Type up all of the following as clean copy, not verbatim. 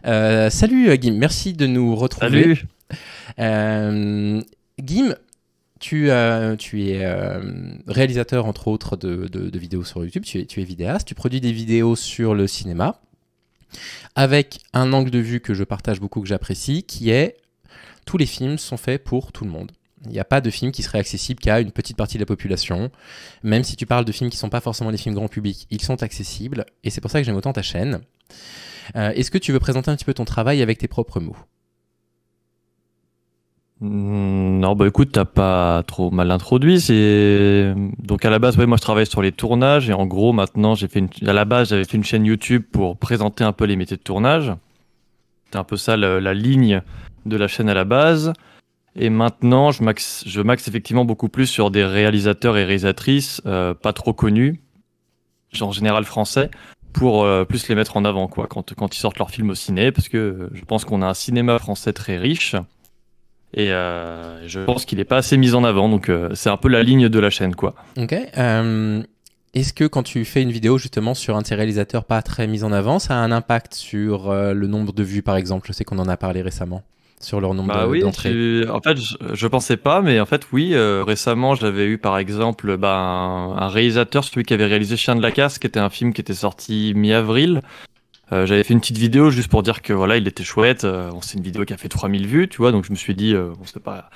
Salut Guim, merci de nous retrouver. Salut. Guim, tu es réalisateur entre autres de vidéos sur YouTube, tu es vidéaste, tu produis des vidéos sur le cinéma avec un angle de vue que je partage beaucoup, que j'apprécie, qui est tous les films sont faits pour tout le monde. Il n'y a pas de film qui serait accessible qu'à une petite partie de la population. Même si tu parles de films qui ne sont pas forcément des films grand public, ils sont accessibles et c'est pour ça que j'aime autant ta chaîne. Est-ce que tu veux présenter un petit peu ton travail avec tes propres mots ? Non, bah écoute, t'as pas trop mal introduit. Donc à la base, ouais, moi je travaille sur les tournages et en gros maintenant à la base j'avais fait une chaîne YouTube pour présenter un peu les métiers de tournage. C'était un peu ça la ligne de la chaîne à la base. Et maintenant je m'axe effectivement beaucoup plus sur des réalisateurs et réalisatrices pas trop connus, genre en général français, pour plus les mettre en avant quoi quand ils sortent leurs films au ciné, parce que je pense qu'on a un cinéma français très riche. Et je pense qu'il n'est pas assez mis en avant, donc c'est un peu la ligne de la chaîne, quoi. Ok. Est-ce que quand tu fais une vidéo justement sur un de ces réalisateurs pas très mis en avant, ça a un impact sur le nombre de vues par exemple ? Je sais qu'on en a parlé récemment, sur leur nombre Bah oui, d'entrées. en fait, je pensais pas, mais en fait, oui, récemment, j'avais eu par exemple un réalisateur, celui qui avait réalisé Chien de la Casse, qui était un film qui était sorti mi-avril. J'avais fait une petite vidéo juste pour dire que voilà, il était chouette. C'est une vidéo qui a fait 3000 vues, tu vois, donc je me suis dit, bon, c'est pas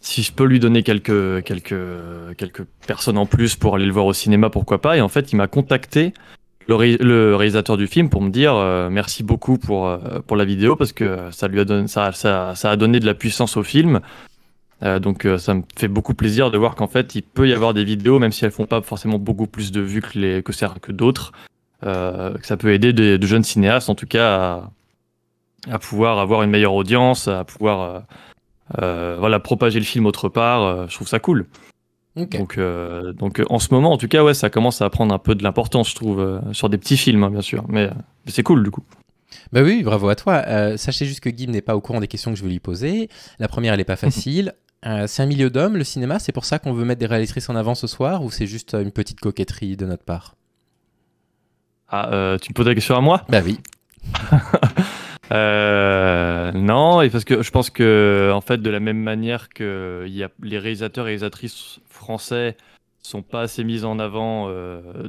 si je peux lui donner quelques personnes en plus pour aller le voir au cinéma, pourquoi pas. Et en fait, il m'a contacté, le réalisateur du film, pour me dire merci beaucoup pour la vidéo parce que ça lui a donné, ça a donné de la puissance au film. Donc ça me fait beaucoup plaisir de voir qu'en fait, il peut y avoir des vidéos, même si elles font pas forcément beaucoup plus de vues que d'autres, que ça peut aider de jeunes cinéastes, en tout cas, à pouvoir avoir une meilleure audience, à pouvoir voilà, propager le film autre part. Je trouve ça cool. Ok. Donc en ce moment, en tout cas, ouais, ça commence à prendre un peu de l'importance, je trouve, sur des petits films, hein, bien sûr. Mais c'est cool, du coup. Bah oui, bravo à toi. Sachez juste que Guim n'est pas au courant des questions que je vais lui poser. La première, elle est pas facile. C'est un milieu d'hommes, le cinéma, c'est pour ça qu'on veut mettre des réalisatrices en avant ce soir ou c'est juste une petite coquetterie de notre part ? Ah, tu me poses la question à moi? Bah oui. Non, et parce que je pense que en fait, de la même manière que les réalisateurs et réalisatrices français sont pas assez mis en avant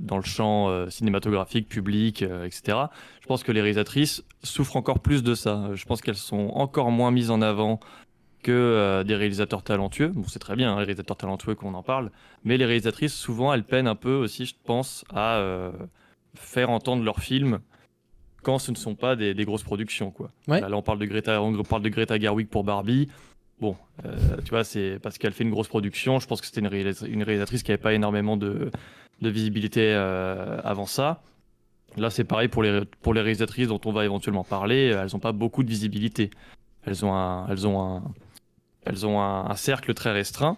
dans le champ cinématographique, public, etc. Je pense que les réalisatrices souffrent encore plus de ça. Je pense qu'elles sont encore moins mises en avant que des réalisateurs talentueux. Bon, c'est très bien, hein, les réalisateurs talentueux qu'on en parle, mais les réalisatrices, souvent, elles peinent un peu aussi, je pense, à faire entendre leurs films quand ce ne sont pas des grosses productions, quoi. Ouais. Là, on parle de Greta Gerwig pour Barbie. Bon, tu vois, c'est parce qu'elle fait une grosse production. Je pense que c'était une réalisatrice qui n'avait pas énormément de visibilité avant ça. Là, c'est pareil pour les réalisatrices dont on va éventuellement parler. Elles n'ont pas beaucoup de visibilité. Elles ont un cercle très restreint.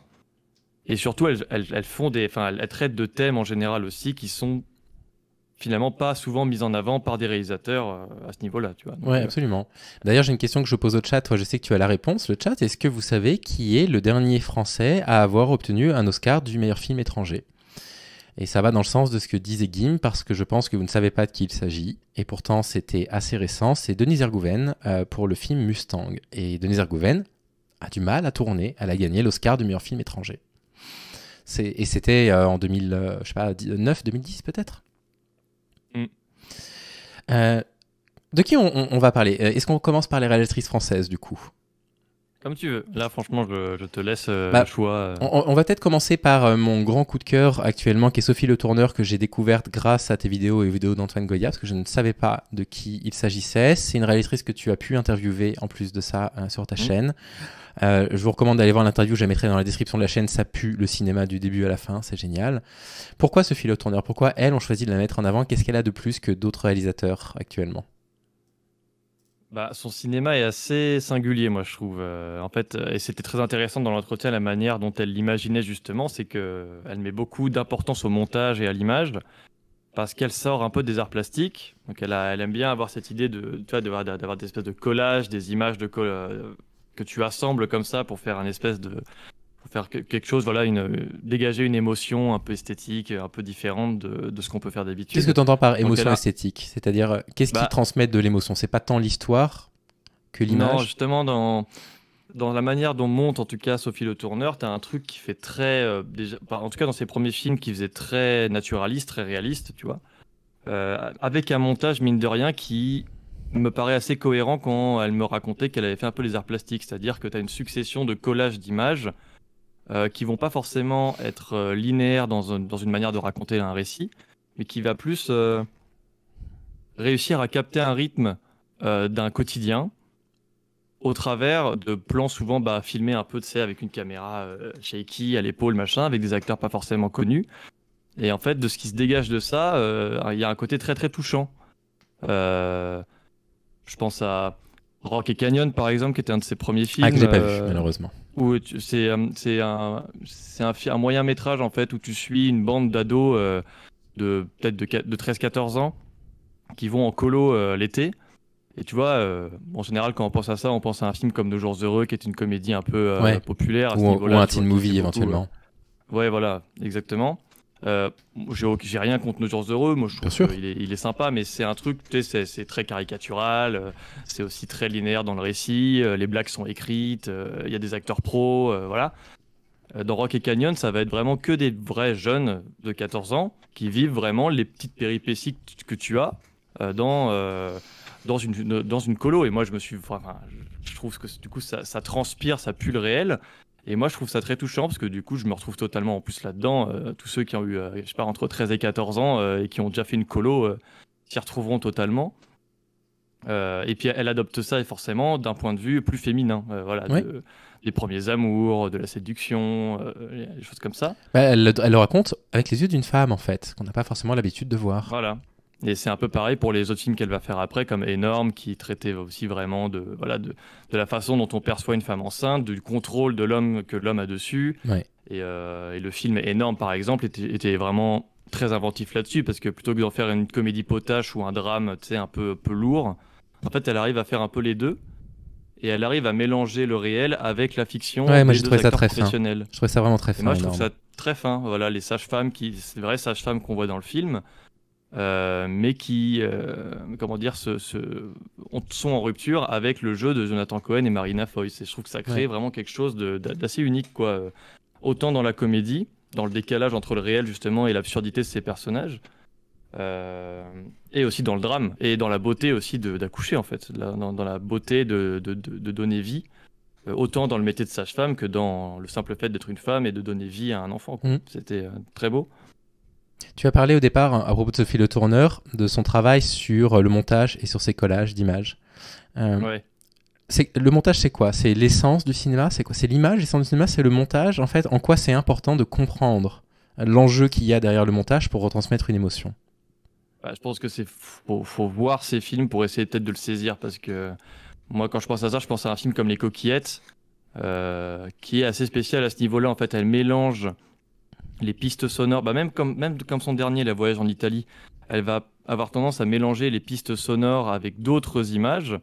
Et surtout, elles traitent de thèmes en général aussi qui sont finalement pas souvent mis en avant par des réalisateurs à ce niveau-là, tu vois. Donc, Ouais, absolument. D'ailleurs, j'ai une question que je pose au chat. Toi, je sais que tu as la réponse. Le chat, est-ce que vous savez qui est le dernier Français à avoir obtenu un Oscar du meilleur film étranger ? Et ça va dans le sens de ce que disait Guim, parce que je pense que vous ne savez pas de qui il s'agit. Et pourtant, c'était assez récent. C'est Denise Ergouven pour le film Mustang. Et Denise Ergouven a du mal à tourner. Elle a gagné l'Oscar du meilleur film étranger. Et c'était en 2000, je sais pas, 9, 2010 peut-être. Mm. De qui on va parler ? Est-ce qu'on commence par les réalisatrices françaises du coup ? Comme tu veux. Là, franchement, je te laisse Bah, le choix. On va peut-être commencer par mon grand coup de cœur actuellement, qui est Sophie Le Tourneur, que j'ai découverte grâce à tes vidéos et aux vidéos d'Antoine Goya, parce que je ne savais pas de qui il s'agissait. C'est une réalisatrice que tu as pu interviewer en plus de ça sur ta chaîne. Je vous recommande d'aller voir l'interview, je la mettrai dans la description de la chaîne. Ça pue le cinéma du début à la fin, c'est génial. Pourquoi Sophie Le Tourneur ? Pourquoi elle, on choisit de la mettre en avant ? Qu'est-ce qu'elle a de plus que d'autres réalisateurs actuellement ? Bah, son cinéma est assez singulier, moi, je trouve. En fait, et c'était très intéressant dans l'entretien, la manière dont elle l'imaginait justement, c'est que elle met beaucoup d'importance au montage et à l'image, parce qu'elle sort un peu des arts plastiques. Donc, elle aime bien avoir cette idée tu vois, d'avoir des espèces de collages, des images que tu assembles comme ça pour faire faire quelque chose, voilà, dégager une émotion un peu esthétique, un peu différente de ce qu'on peut faire d'habitude. Qu'est-ce que tu entends par Donc, émotion elle a- esthétique? C'est-à-dire, qu'est-ce qui Bah, transmet de l'émotion? C'est pas tant l'histoire que non, l'image? justement, dans la manière dont monte en tout cas Sophie Le Tourneur, t'as un truc qui fait très, en tout cas dans ses premiers films, qui faisait très naturaliste, très réaliste, tu vois, avec un montage mine de rien qui me paraît assez cohérent quand elle me racontait qu'elle avait fait un peu les arts plastiques, c'est-à-dire que t'as une succession de collages d'images qui vont pas forcément être linéaires dans une manière de raconter un récit, mais qui va plus réussir à capter un rythme d'un quotidien au travers de plans souvent filmés un peu, tu sais, avec une caméra shaky à l'épaule, machin, avec des acteurs pas forcément connus. Et en fait, de ce qui se dégage de ça, il y a un côté très très touchant. Euh, je pense à Rock et Canyon, par exemple, qui était un de ses premiers films. Ah, que j'ai pas vu, malheureusement. Où c'est un moyen métrage en fait où tu suis une bande d'ados de peut-être de 13-14 ans qui vont en colo l'été. Et tu vois, en général, quand on pense à ça, on pense à un film comme Nos Jours Heureux, qui est une comédie un peu Ouais. populaire à ce Ou niveau-là. un tu vois, teen qui movie fait beaucoup, éventuellement. Ouais, voilà, exactement. J'ai rien contre Nos Jours Heureux, moi je Bien trouve sûr. qu'il est sympa, mais c'est un truc, tu sais, c'est très caricatural, c'est aussi très linéaire dans le récit, les blagues sont écrites, il y a des acteurs pros, voilà. Dans Rock et Canyon, ça va être vraiment que des vrais jeunes de 14 ans qui vivent vraiment les petites péripéties que tu as dans une colo. Et moi, je trouve que du coup, ça transpire, ça pue le réel. Et moi, je trouve ça très touchant parce que du coup, je me retrouve totalement en plus là-dedans. Tous ceux qui ont eu, je sais pas, entre 13 et 14 ans et qui ont déjà fait une colo s'y retrouveront totalement. Et puis elle adopte ça et forcément d'un point de vue plus féminin, voilà, Oui. des premiers amours, de la séduction, des choses comme ça. Bah, elle le raconte avec les yeux d'une femme, en fait, qu'on n'a pas forcément l'habitude de voir. Voilà. Et c'est un peu pareil pour les autres films qu'elle va faire après, comme Énorme, qui traitait aussi vraiment de la façon dont on perçoit une femme enceinte, du contrôle de l'homme que l'homme a dessus. Ouais. Et le film Énorme, par exemple, était vraiment très inventif là-dessus, parce que plutôt que d'en faire une comédie potache ou un drame, tu sais, un peu lourd, en fait, elle arrive à faire un peu les deux. Et elle arrive à mélanger le réel avec la fiction Ouais, moi des j'ai deux trouvé ça acteurs très fin. professionnels. Je trouvais ça vraiment très Et fin, moi, je trouve énorme. ça très fin. Voilà, les sages-femmes, c'est des vraies sages-femmes qu'on voit dans le film, mais qui, comment dire, sont en rupture avec le jeu de Jonathan Cohen et Marina Foïs. Et je trouve que ça crée Ouais. vraiment quelque chose d'assez unique, quoi. Autant dans la comédie, dans le décalage entre le réel, justement, et l'absurdité de ces personnages, et aussi dans le drame, et dans la beauté aussi d'accoucher, en fait, dans la beauté de donner vie. Autant dans le métier de sage-femme que dans le simple fait d'être une femme et de donner vie à un enfant, quoi. Mhm. C'était très beau. Tu as parlé au départ, à propos de Sophie Le Tourneur, de son travail sur le montage et sur ses collages d'images. Ouais. Le montage, c'est quoi? C'est l'essence du cinéma? C'est quoi? C'est l'image, l'essence du cinéma? C'est le montage? En fait, en quoi c'est important de comprendre l'enjeu qu'il y a derrière le montage pour retransmettre une émotion? Bah, je pense que faut voir ces films pour essayer peut-être de le saisir, parce que moi, quand je pense à ça, je pense à un film comme Les Coquillettes, qui est assez spécial à ce niveau-là. En fait, elle mélange les pistes sonores, même comme son dernier, La Voyage en Italie, elle va avoir tendance à mélanger les pistes sonores avec d'autres images.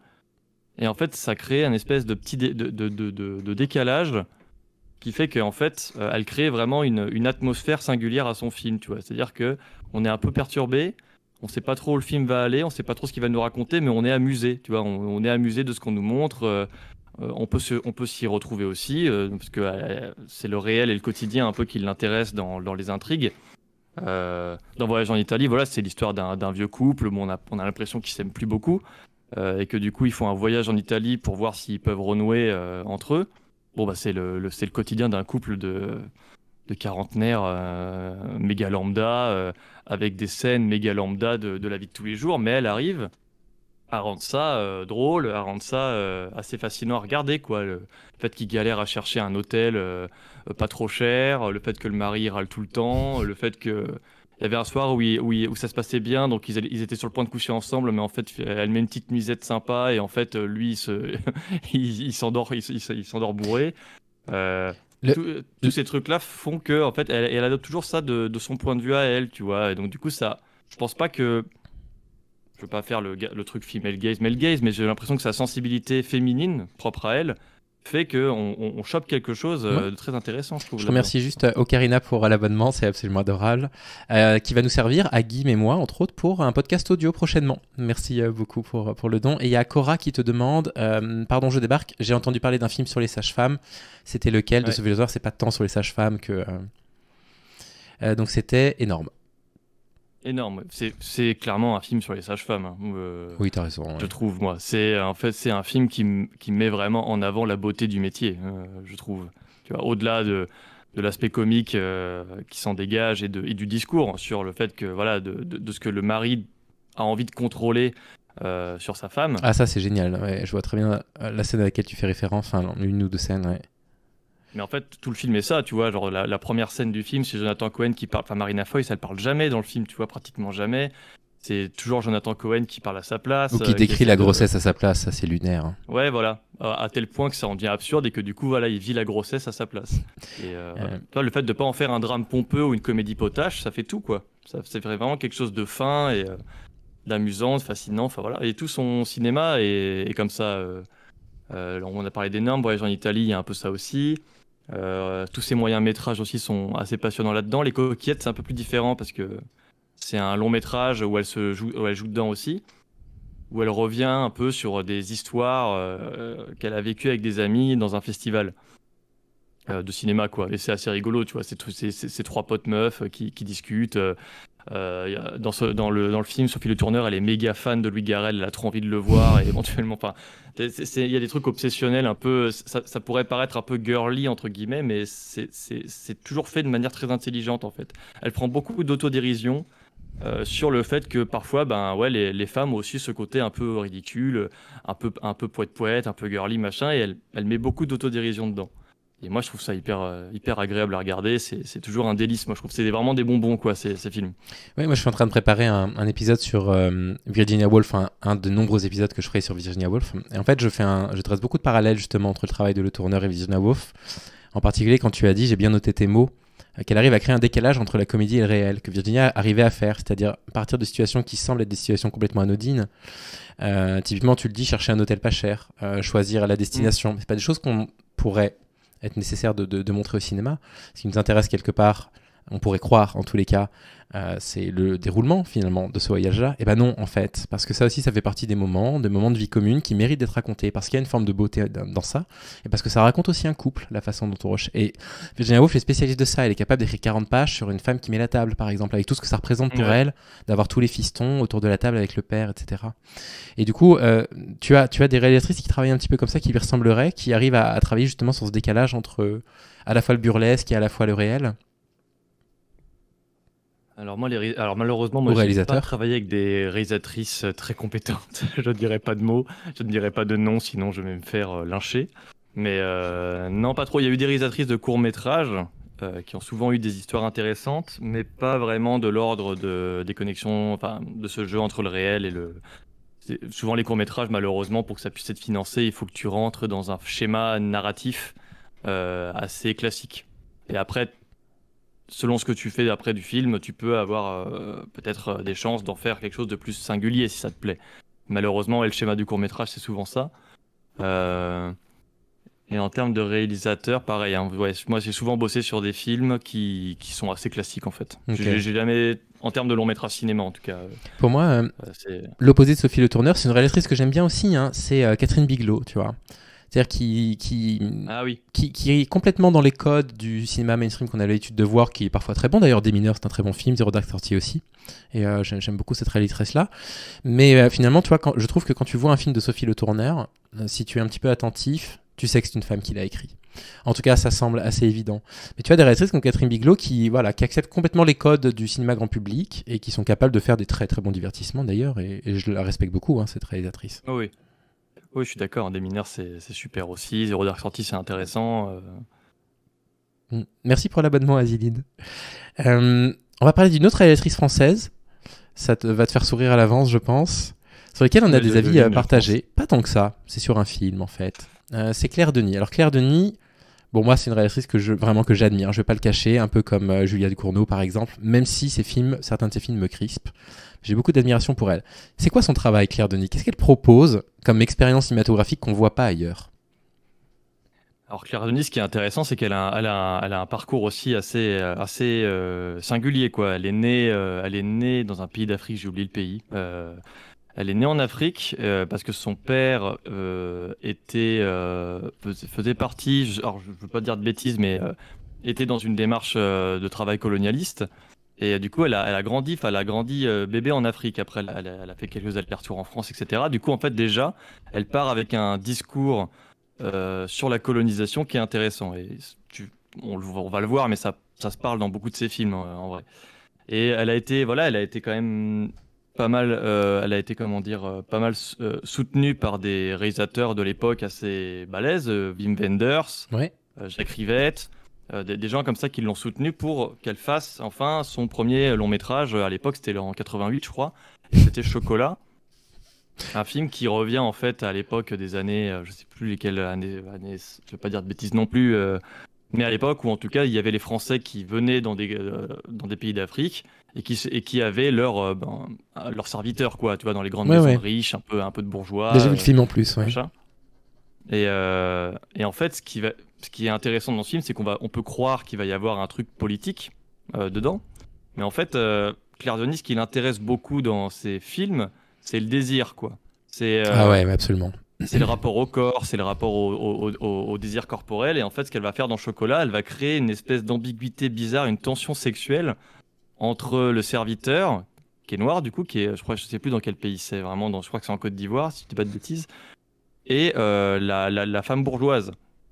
Et en fait, ça crée un espèce de petit de décalage qui fait qu'en fait, elle crée vraiment une atmosphère singulière à son film, tu vois. C'est-à-dire que on est un peu perturbé, on sait pas trop où le film va aller, on sait pas trop ce qu'il va nous raconter, mais on est amusé, tu vois. On est amusé de ce qu'on nous montre. On peut s'y retrouver aussi, parce que c'est le réel et le quotidien un peu qui l'intéressent dans les intrigues. Dans Voyage en Italie, voilà, c'est l'histoire d'un vieux couple où on a l'impression qu'ils s'aiment plus beaucoup, et que du coup ils font un voyage en Italie pour voir s'ils peuvent renouer entre eux. Bon, bah, c'est le quotidien d'un couple de quarantenaires méga lambda, avec des scènes méga lambda de la vie de tous les jours, mais elle arrive à rendre ça drôle, à rendre ça assez fascinant à regarder, quoi. Le fait qu'ils galèrent à chercher un hôtel pas trop cher, le fait que le mari râle tout le temps, le fait que il y avait un soir où ça se passait bien, donc ils étaient sur le point de coucher ensemble, mais en fait elle met une petite nuisette sympa et en fait lui il s'endort il s'endort bourré. Euh, Le- tous ces trucs-là font que en fait elle adopte toujours ça de son point de vue à elle, tu vois. Et donc du coup ça, je pense pas que je veux pas faire le truc female gaze, male gaze, mais j'ai l'impression que sa sensibilité féminine propre à elle fait qu'on chope quelque chose de très intéressant, je trouve. Je remercie juste Ocarina pour l'abonnement, c'est absolument adorable, qui va nous servir à Guillaume et moi, entre autres, pour un podcast audio prochainement. Merci beaucoup pour le don. Et il y a Cora qui te demande, pardon, je débarque, j'ai entendu parler d'un film sur les sages-femmes. C'était lequel de Sophie Le Tourneur? C'est pas tant sur les sages-femmes que... donc c'était énorme. Énorme. C'est clairement un film sur les sages-femmes. Hein. Oui, t'as raison. Je trouve, moi. En fait, c'est un film qui met vraiment en avant la beauté du métier, je trouve. Tu vois, au-delà de l'aspect comique qui s'en dégage et du discours sur le fait que, voilà, de ce que le mari a envie de contrôler sur sa femme. Ah, ça, c'est génial. Ouais, je vois très bien la scène à laquelle tu fais référence, enfin, une ou deux scènes, ouais. Mais en fait, tout le film est ça, tu vois, genre la première scène du film, c'est Jonathan Cohen qui parle, enfin Marina Foï, elle parle jamais dans le film, tu vois, pratiquement jamais. C'est toujours Jonathan Cohen qui parle à sa place. Ou qui décrit la grossesse à sa place, ça c'est lunaire. Hein. Ouais, voilà, à tel point que ça en devient absurde et que du coup, voilà, il vit la grossesse à sa place. Et toi, le fait de pas en faire un drame pompeux ou une comédie potache, ça fait tout, quoi. Ça fait vraiment quelque chose de fin et d'amusant, de fascinant, enfin voilà. Et tout son cinéma est comme ça. On a parlé d'Énorme, Voyage en Italie, il y a un peu ça aussi. Tous ces moyens métrages aussi sont assez passionnants là-dedans. Les Coquillettes, c'est un peu plus différent parce que c'est un long métrage où elle joue dedans aussi, où elle revient un peu sur des histoires qu'elle a vécues avec des amis dans un festival de cinéma, quoi. Et c'est assez rigolo, tu vois. C'est trois potes meufs qui discutent. Dans le film, Sophie Le Tourneur, elle est méga fan de Louis Garrel, elle a trop envie de le voir et éventuellement, enfin, il y a des trucs obsessionnels un peu, ça pourrait paraître un peu girly entre guillemets, mais c'est toujours fait de manière très intelligente en fait. Elle prend beaucoup d'autodérision sur le fait que parfois, ben ouais, les femmes ont aussi ce côté un peu ridicule, un peu poète, un peu girly machin, et elle met beaucoup d'autodérision dedans. Et moi, je trouve ça hyper agréable à regarder. C'est toujours un délice. Moi, je trouve que c'est vraiment des bonbons, quoi, ces films. Oui, moi, je suis en train de préparer un épisode sur Virginia Woolf, un de nombreux épisodes que je ferai sur Virginia Woolf. Et en fait, je trace beaucoup de parallèles, justement, entre le travail de Le Tourneur et Virginia Woolf. En particulier, quand tu as dit, j'ai bien noté tes mots, qu'elle arrive à créer un décalage entre la comédie et le réel, que Virginia arrivait à faire, c'est-à-dire partir de situations qui semblent être des situations complètement anodines. Typiquement, tu le dis, chercher un hôtel pas cher, choisir la destination. C'est pas des choses qu'on pourrait être nécessaire de montrer au cinéma. Ce qui nous intéresse quelque part, on pourrait croire en tous les cas, c'est le déroulement finalement de ce voyage-là. Et ben non en fait, parce que ça aussi ça fait partie des moments de vie commune qui méritent d'être racontés, parce qu'il y a une forme de beauté dans ça, et parce que ça raconte aussi un couple, la façon dont on recherche. Et Virginia Woolf est spécialiste de ça, elle est capable d'écrire 40 pages sur une femme qui met la table par exemple, avec tout ce que ça représente pour elle, d'avoir tous les fistons autour de la table avec le père, etc. Et du coup, tu as des réalisatrices qui travaillent un petit peu comme ça, qui lui ressembleraient, qui arrivent à travailler justement sur ce décalage entre à la fois le burlesque et à la fois le réel. Alors malheureusement, moi, je n'ai pas travaillé avec des réalisatrices très compétentes. Je ne dirais pas de mots, je ne dirais pas de nom, sinon je vais me faire lyncher. Mais non, pas trop. Il y a eu des réalisatrices de courts-métrages qui ont souvent eu des histoires intéressantes, mais pas vraiment de l'ordre des connexions, enfin, de ce jeu entre le réel et le... Souvent les courts-métrages, malheureusement, pour que ça puisse être financé, il faut que tu rentres dans un schéma narratif assez classique. Et après, selon ce que tu fais après du film, tu peux avoir peut-être des chances d'en faire quelque chose de plus singulier si ça te plaît. Malheureusement, le schéma du court-métrage, c'est souvent ça. Et en termes de réalisateur, pareil. Hein, ouais, moi, j'ai souvent bossé sur des films qui sont assez classiques, en fait. Okay. J'ai jamais... En termes de long-métrage cinéma, en tout cas. Pour moi, l'opposé de Sophie Le Tourneur, c'est une réalisatrice que j'aime bien aussi. Hein, c'est Catherine Bigelow, tu vois. C'est-à-dire qui est complètement dans les codes du cinéma mainstream qu'on a l'habitude de voir, qui est parfois très bon. D'ailleurs, Des Mineurs, c'est un très bon film, Zero Dark Thirty aussi. Et j'aime beaucoup cette réalisatrice-là. Mais finalement, tu vois, je trouve que quand tu vois un film de Sophie Le Tourneur, si tu es un petit peu attentif, tu sais que c'est une femme qui l'a écrit. En tout cas, ça semble assez évident. Mais tu as des réalisatrices comme Catherine Bigelow qui acceptent complètement les codes du cinéma grand public et qui sont capables de faire des très très bons divertissements d'ailleurs. Et je la respecte beaucoup, hein, cette réalisatrice. Oh oui. Oui, je suis d'accord. Des Mineurs, c'est super aussi. Zero Dark Thirty, c'est intéressant. Merci pour l'abonnement, Azilide. On va parler d'une autre réalisatrice française. Ça va te faire sourire à l'avance, je pense. Sur lesquels on a des avis partagés. Pas tant que ça. C'est sur un film, en fait. C'est Claire Denis. Alors, Claire Denis, bon, moi, c'est une réalisatrice que j'admire. Je vais pas le cacher, un peu comme Julia Ducournau, par exemple. Même si certains de ses films me crispent. J'ai beaucoup d'admiration pour elle. C'est quoi son travail, Claire Denis ? Qu'est-ce qu'elle propose comme expérience cinématographique qu'on voit pas ailleurs ? Alors Claire Denis, ce qui est intéressant, c'est elle a un parcours aussi assez singulier, quoi. Elle est née dans un pays d'Afrique, j'ai oublié le pays. Elle est née en Afrique parce que son père faisait partie, alors je veux pas dire de bêtises, mais était dans une démarche de travail colonialiste. Et du coup, elle a grandi, enfin, elle a grandi bébé en Afrique. Après, elle a fait quelques allers-retours en France, etc. Du coup, en fait, déjà, elle part avec un discours sur la colonisation qui est intéressant. Et on va le voir, mais ça se parle dans beaucoup de ses films, en vrai. Et elle a été quand même pas mal, elle a été, comment dire, pas mal soutenue par des réalisateurs de l'époque assez balèzes, Wim Wenders, Ouais. Jacques Rivette, des gens comme ça qui l'ont soutenue pour qu'elle fasse enfin son premier long métrage. À l'époque, c'était en 88, je crois, et c'était Chocolat. Un film qui revient en fait à l'époque des années, je sais plus lesquelles années, je vais pas dire de bêtises non plus, mais à l'époque où en tout cas il y avait les Français qui venaient dans des pays d'Afrique et qui avaient leurs serviteurs, quoi, tu vois, dans les grandes Ouais, maisons ouais. riches, un peu de bourgeois. Déjà vu le film en plus, ouais. Machin. Et en fait, ce qui est intéressant dans ce film, c'est on peut croire qu'il va y avoir un truc politique dedans, mais en fait, Claire Denis, ce qui l'intéresse beaucoup dans ses films, c'est le désir, quoi. Ah ouais, mais absolument. C'est le rapport au corps, c'est le rapport au désir corporel. Et en fait, ce qu'elle va faire dans Chocolat, elle va créer une espèce d'ambiguïté bizarre, une tension sexuelle entre le serviteur, qui est noir, du coup, je sais plus dans quel pays c'est, vraiment, je crois que c'est en Côte d'Ivoire, si je dis pas de bêtises, et la femme bourgeoise.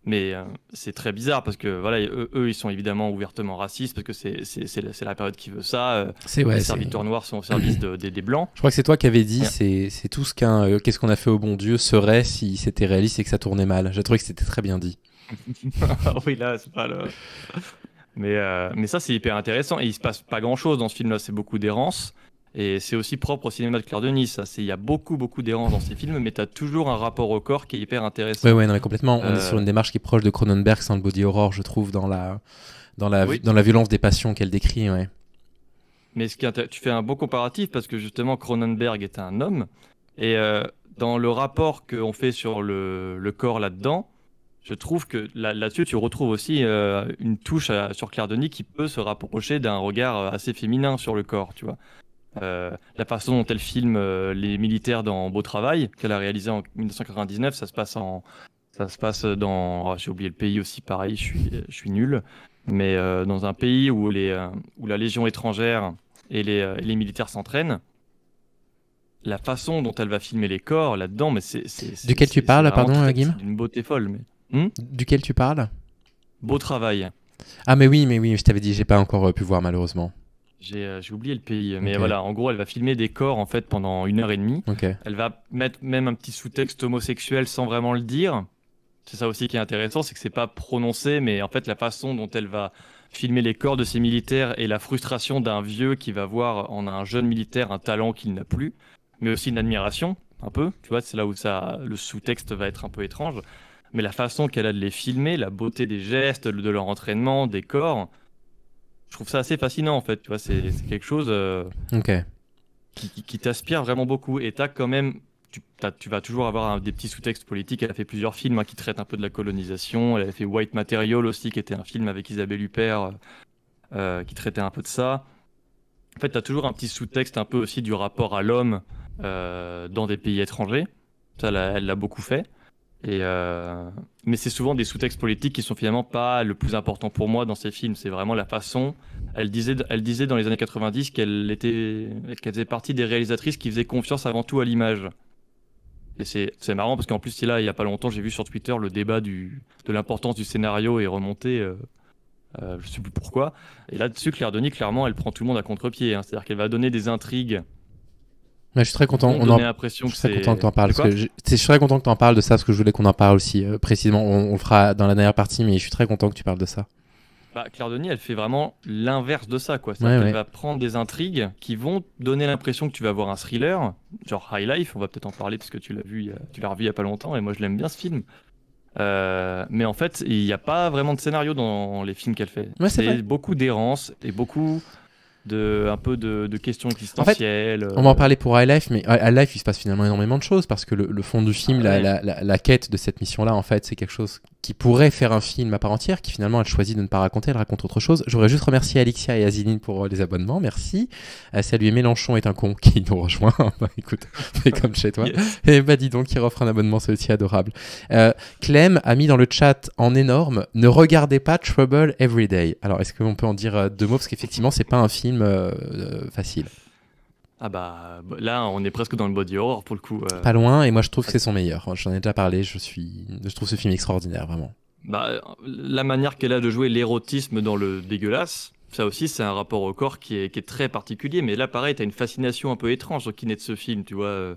Mais c'est très bizarre parce que voilà, eux, ils sont évidemment ouvertement racistes parce que c'est la période qui veut ça. Les serviteurs noirs sont au service des blancs. Je crois que c'est toi qui avais dit, Ouais. c'est tout ce qu'est-ce qu'on a fait au bon Dieu serait si c'était réaliste et que ça tournait mal. J'ai trouvé que c'était très bien dit. Oui, là, c'est pas le. Mais ça, c'est hyper intéressant. Et il se passe pas grand-chose dans ce film-là. C'est beaucoup d'errance. Et c'est aussi propre au cinéma de Claire Denis. Il y a beaucoup, beaucoup d'errance dans ces films, mais tu as toujours un rapport au corps qui est hyper intéressant. Ouais, ouais, non, mais complètement. On est Euh, sur une démarche qui est proche de Cronenberg sans le body horror, je trouve, dans la Oui. violence des passions qu'elle décrit. Ouais. Mais tu fais un beau comparatif parce que justement, Cronenberg est un homme. Et dans le rapport qu'on fait sur le corps là-dedans, je trouve que là-dessus, tu retrouves aussi une touche sur Claire Denis qui peut se rapprocher d'un regard assez féminin sur le corps, tu vois. La façon dont elle filme les militaires dans Beau Travail, qu'elle a réalisé en 1999, ça se passe dans, j'ai oublié le pays aussi, pareil, je suis nul, mais dans un pays où la Légion étrangère et les militaires s'entraînent, la façon dont elle va filmer les corps là-dedans, mais Duquel tu parles, vraiment pardon, Guim? c'est d'une beauté folle. Mais Duquel tu parles? Beau Travail. Ah, mais oui, je t'avais dit, j'ai pas encore pu voir, malheureusement. J'ai oublié le pays, mais Ok. voilà, en gros, elle va filmer des corps en fait pendant 1 heure et demie. Ok. Elle va mettre même un petit sous-texte homosexuel sans vraiment le dire. C'est ça aussi qui est intéressant, c'est que c'est pas prononcé, mais en fait la façon dont elle va filmer les corps de ces militaires et la frustration d'un vieux qui va voir en un jeune militaire un talent qu'il n'a plus, mais aussi une admiration, un peu. Tu vois, c'est là où le sous-texte va être un peu étrange. Mais la façon qu'elle a de les filmer, la beauté des gestes, de leur entraînement, des corps, je trouve ça assez fascinant en fait. Tu vois, c'est quelque chose Ok. qui t'aspire vraiment beaucoup. Et t'as quand même, tu vas toujours avoir des petits sous-textes politiques. Elle a fait plusieurs films qui traitent un peu de la colonisation. Elle a fait White Material aussi, qui était un film avec Isabelle Huppert qui traitait un peu de ça. En fait, t'as toujours un petit sous-texte un peu aussi du rapport à l'homme dans des pays étrangers. Ça, elle l'a beaucoup fait. Mais c'est souvent des sous-textes politiques qui sont finalement pas le plus important pour moi dans ces films. C'est vraiment la façon. Elle disait dans les années 90 qu'elle faisait partie des réalisatrices qui faisaient confiance avant tout à l'image. Et c'est marrant parce qu'en plus, là, il y a pas longtemps, j'ai vu sur Twitter le débat de l'importance du scénario est remonté. Je sais plus pourquoi. Et là-dessus, Claire Denis, clairement, elle prend tout le monde à contre-pied, hein. C'est-à-dire qu'elle va donner des intrigues. Ouais, je suis très content. Qui vont donner l'impression Je que suis très c'est. content que tu en parles. C'est quoi Je suis très content que tu en parles de ça parce que je voulais qu'on en parle aussi précisément. On le fera dans la dernière partie, mais je suis très content que tu parles de ça. Claire Denis, elle fait vraiment l'inverse de ça, quoi. Ouais, C'est-à-dire qu'elle ouais. va prendre des intrigues qui vont donner l'impression que tu vas voir un thriller, genre High Life. On va peut-être en parler parce que tu l'as revu il y a pas longtemps et moi je l'aime bien ce film. Mais en fait, il n'y a pas vraiment de scénario dans les films qu'elle fait. Ouais, c'est vrai. beaucoup d'errance et beaucoup un peu de questions existentielles. On va en parler pour High Life, mais High Life, il se passe finalement énormément de choses parce que le fond du film, Ah ouais. la quête de cette mission-là, en fait, c'est quelque chose qui pourrait faire un film à part entière, qui finalement elle choisit de ne pas raconter, elle raconte autre chose. J'aurais juste remercié Alixia et Aziline pour les abonnements, merci. Saluer Mélenchon est un con qui nous rejoint. Bah écoute, fais comme chez toi. Yes. Et bah dis donc, il offre un abonnement, c'est aussi adorable. Clem a mis dans le chat en énorme, ne regardez pas Trouble Every Day. Alors est-ce qu'on peut en dire deux mots, parce qu'effectivement c'est pas un film facile. Ah bah là, on est presque dans le body horror pour le coup. Pas loin, et moi je trouve que c'est son meilleur. J'en ai déjà parlé, je trouve ce film extraordinaire, vraiment. Bah, la manière qu'elle a de jouer l'érotisme dans le dégueulasse, ça aussi c'est un rapport au corps qui est très particulier. Mais là pareil, t'as une fascination un peu étrange au kiné de ce film, tu vois.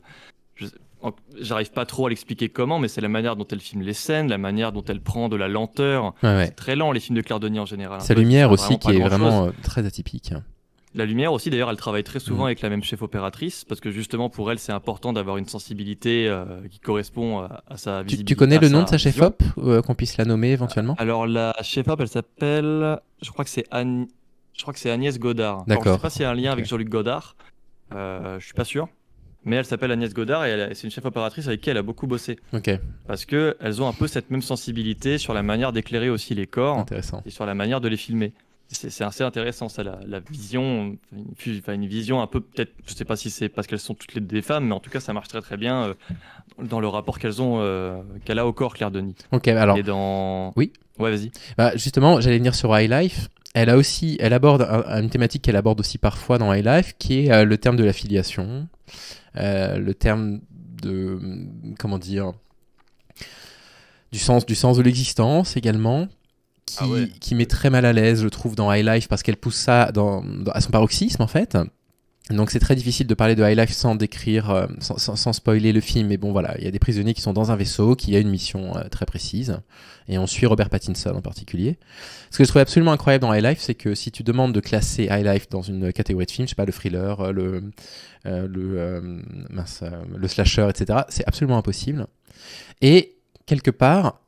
J'arrive pas trop à l'expliquer comment, mais c'est la manière dont elle filme les scènes, la manière dont elle prend de la lenteur. Ouais. C'est très lent les films de Claire Denis en général. Sa lumière aussi qui est vraiment très atypique. La lumière aussi, d'ailleurs, elle travaille très souvent avec la même chef opératrice, parce que justement, pour elle, c'est important d'avoir une sensibilité qui correspond à sa visibilité. Tu connais le nom de sa chef op, qu'on puisse la nommer éventuellement? Alors, la chef op, elle s'appelle, je crois que c'est Agnès Godard. D'accord. Alors, je sais pas s'il y a un lien avec Jean-Luc Godard, je suis pas sûr, mais elle s'appelle Agnès Godard et c'est une chef opératrice avec qui elle a beaucoup bossé. Ok. Parce que elles ont un peu cette même sensibilité sur la manière d'éclairer aussi les corps. Intéressant. Et sur la manière de les filmer. C'est assez intéressant ça, la vision, une vision un peu peut-être, je sais pas si c'est parce qu'elles sont toutes les deux des femmes, mais en tout cas ça marche très très bien dans le rapport qu'elle a au corps, Claire Denis. Ok, alors. Et dans... Oui. Ouais, vas-y. Bah, justement, j'allais venir sur High Life. Elle aborde une thématique qu'elle aborde aussi parfois dans High Life, qui est le terme de l'affiliation, le terme de, comment dire, du sens de l'existence également. Qui met très mal à l'aise, je trouve, dans High Life, parce qu'elle pousse ça à son paroxysme, en fait. Donc c'est très difficile de parler de High Life sans décrire, sans spoiler le film. Mais bon, voilà, il y a des prisonniers qui sont dans un vaisseau, qui a une mission très précise. Et on suit Robert Pattinson en particulier. Ce que je trouve absolument incroyable dans High Life, c'est que si tu demandes de classer High Life dans une catégorie de film, je sais pas, le thriller, le slasher, etc., c'est absolument impossible. Et quelque part,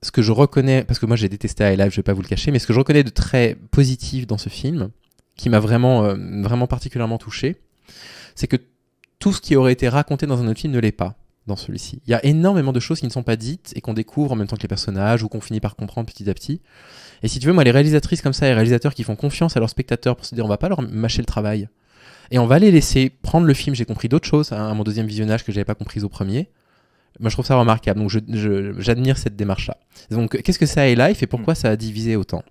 ce que je reconnais, parce que moi j'ai détesté High Life, je vais pas vous le cacher, mais ce que je reconnais de très positif dans ce film, qui m'a vraiment, vraiment particulièrement touché, c'est que tout ce qui aurait été raconté dans un autre film ne l'est pas dans celui-ci. Il y a énormément de choses qui ne sont pas dites et qu'on découvre en même temps que les personnages ou qu'on finit par comprendre petit à petit. Et si tu veux, moi les réalisatrices comme ça, les réalisateurs qui font confiance à leurs spectateurs pour se dire on va pas leur mâcher le travail et on va les laisser prendre le film. J'ai compris d'autres choses à mon deuxième visionnage que j'avais pas compris au premier. Moi, je trouve ça remarquable. Donc, j'admire cette démarche-là. Donc, qu'est-ce que c'est High Life et pourquoi ça a divisé autant?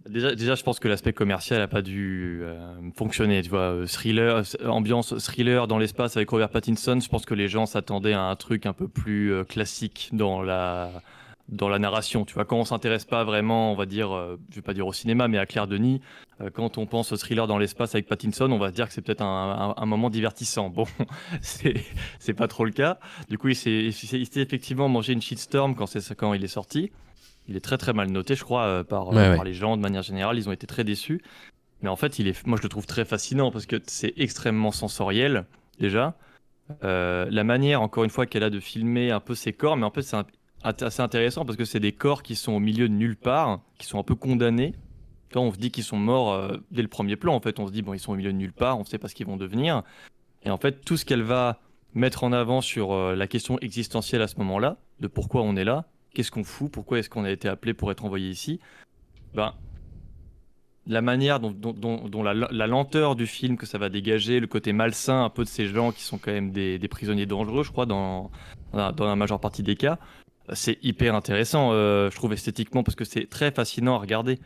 Déjà, je pense que l'aspect commercial n'a pas dû fonctionner. Tu vois, thriller, ambiance thriller dans l'espace avec Robert Pattinson. Je pense que les gens s'attendaient à un truc un peu plus classique dans la narration. Tu vois, quand on s'intéresse pas vraiment, on va dire, je vais pas dire au cinéma, mais à Claire Denis, quand on pense au thriller dans l'espace avec Pattinson, on va se dire que c'est peut-être un moment divertissant. Bon, c'est pas trop le cas. Du coup, il s'est effectivement mangé une shitstorm quand il est sorti. Il est très très mal noté, je crois, par les gens de manière générale. Ils ont été très déçus. Mais en fait, moi je le trouve très fascinant parce que c'est extrêmement sensoriel déjà. La manière, encore une fois, qu'elle a de filmer un peu ses corps, mais en fait c'est assez intéressant parce que c'est des corps qui sont au milieu de nulle part, qui sont un peu condamnés. Quand on se dit qu'ils sont morts dès le premier plan, en fait, on se dit bon, ils sont au milieu de nulle part, on ne sait pas ce qu'ils vont devenir. Et en fait, tout ce qu'elle va mettre en avant sur la question existentielle à ce moment-là, de pourquoi on est là, qu'est-ce qu'on fout, pourquoi est-ce qu'on a été appelé pour être envoyé ici, ben, la manière dont la lenteur du film que ça va dégager, le côté malsain un peu de ces gens qui sont quand même des prisonniers dangereux, je crois, dans la majeure partie des cas, c'est hyper intéressant, je trouve, esthétiquement, parce que c'est très fascinant à regarder.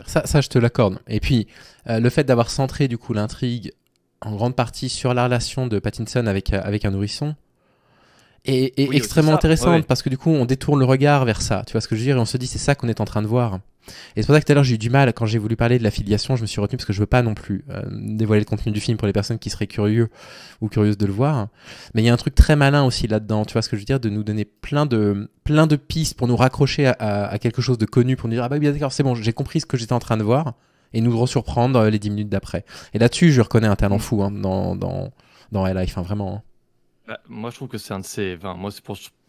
Ça, je te l'accorde. Et puis, le fait d'avoir centré du coup l'intrigue en grande partie sur la relation de Pattinson avec un nourrisson est extrêmement intéressante parce que du coup, on détourne le regard vers ça. Tu vois ce que je veux dire? Et on se dit, c'est ça qu'on est en train de voir. Et c'est pour ça que tout à l'heure, j'ai eu du mal, quand j'ai voulu parler de l'affiliation, je me suis retenu parce que je veux pas non plus dévoiler le contenu du film pour les personnes qui seraient curieux ou curieuses de le voir. Mais il y a un truc très malin aussi là-dedans, tu vois ce que je veux dire, de nous donner plein de pistes pour nous raccrocher à quelque chose de connu, pour nous dire, ah bah oui, d'accord, c'est bon, j'ai compris ce que j'étais en train de voir, et nous resurprendre les 10 minutes d'après. Et là-dessus, je reconnais un talent fou dans High Life, hein, vraiment. Hein. Bah, moi, je trouve que c'est un de ses... Enfin,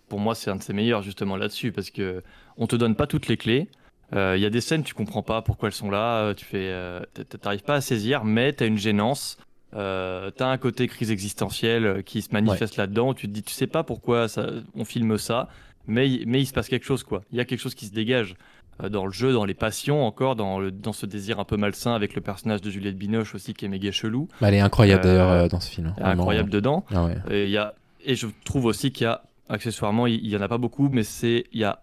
pour moi, c'est un de ses meilleurs, justement, là-dessus, parce que on te donne pas toutes les clés. Il y a des scènes, tu comprends pas pourquoi elles sont là, t'arrives pas à saisir, mais t'as une gênance, t'as un côté crise existentielle qui se manifeste là-dedans, tu te dis, tu sais pas pourquoi on filme ça, mais il se passe quelque chose, quoi. Il y a quelque chose qui se dégage dans le jeu, dans les passions, encore, dans ce désir un peu malsain avec le personnage de Juliette Binoche aussi, qui est méga chelou. Bah, elle est incroyable d'ailleurs dans ce film. Elle est incroyable dedans. Ah ouais. Et je trouve aussi qu'il y a, accessoirement, il y en a pas beaucoup, mais il y a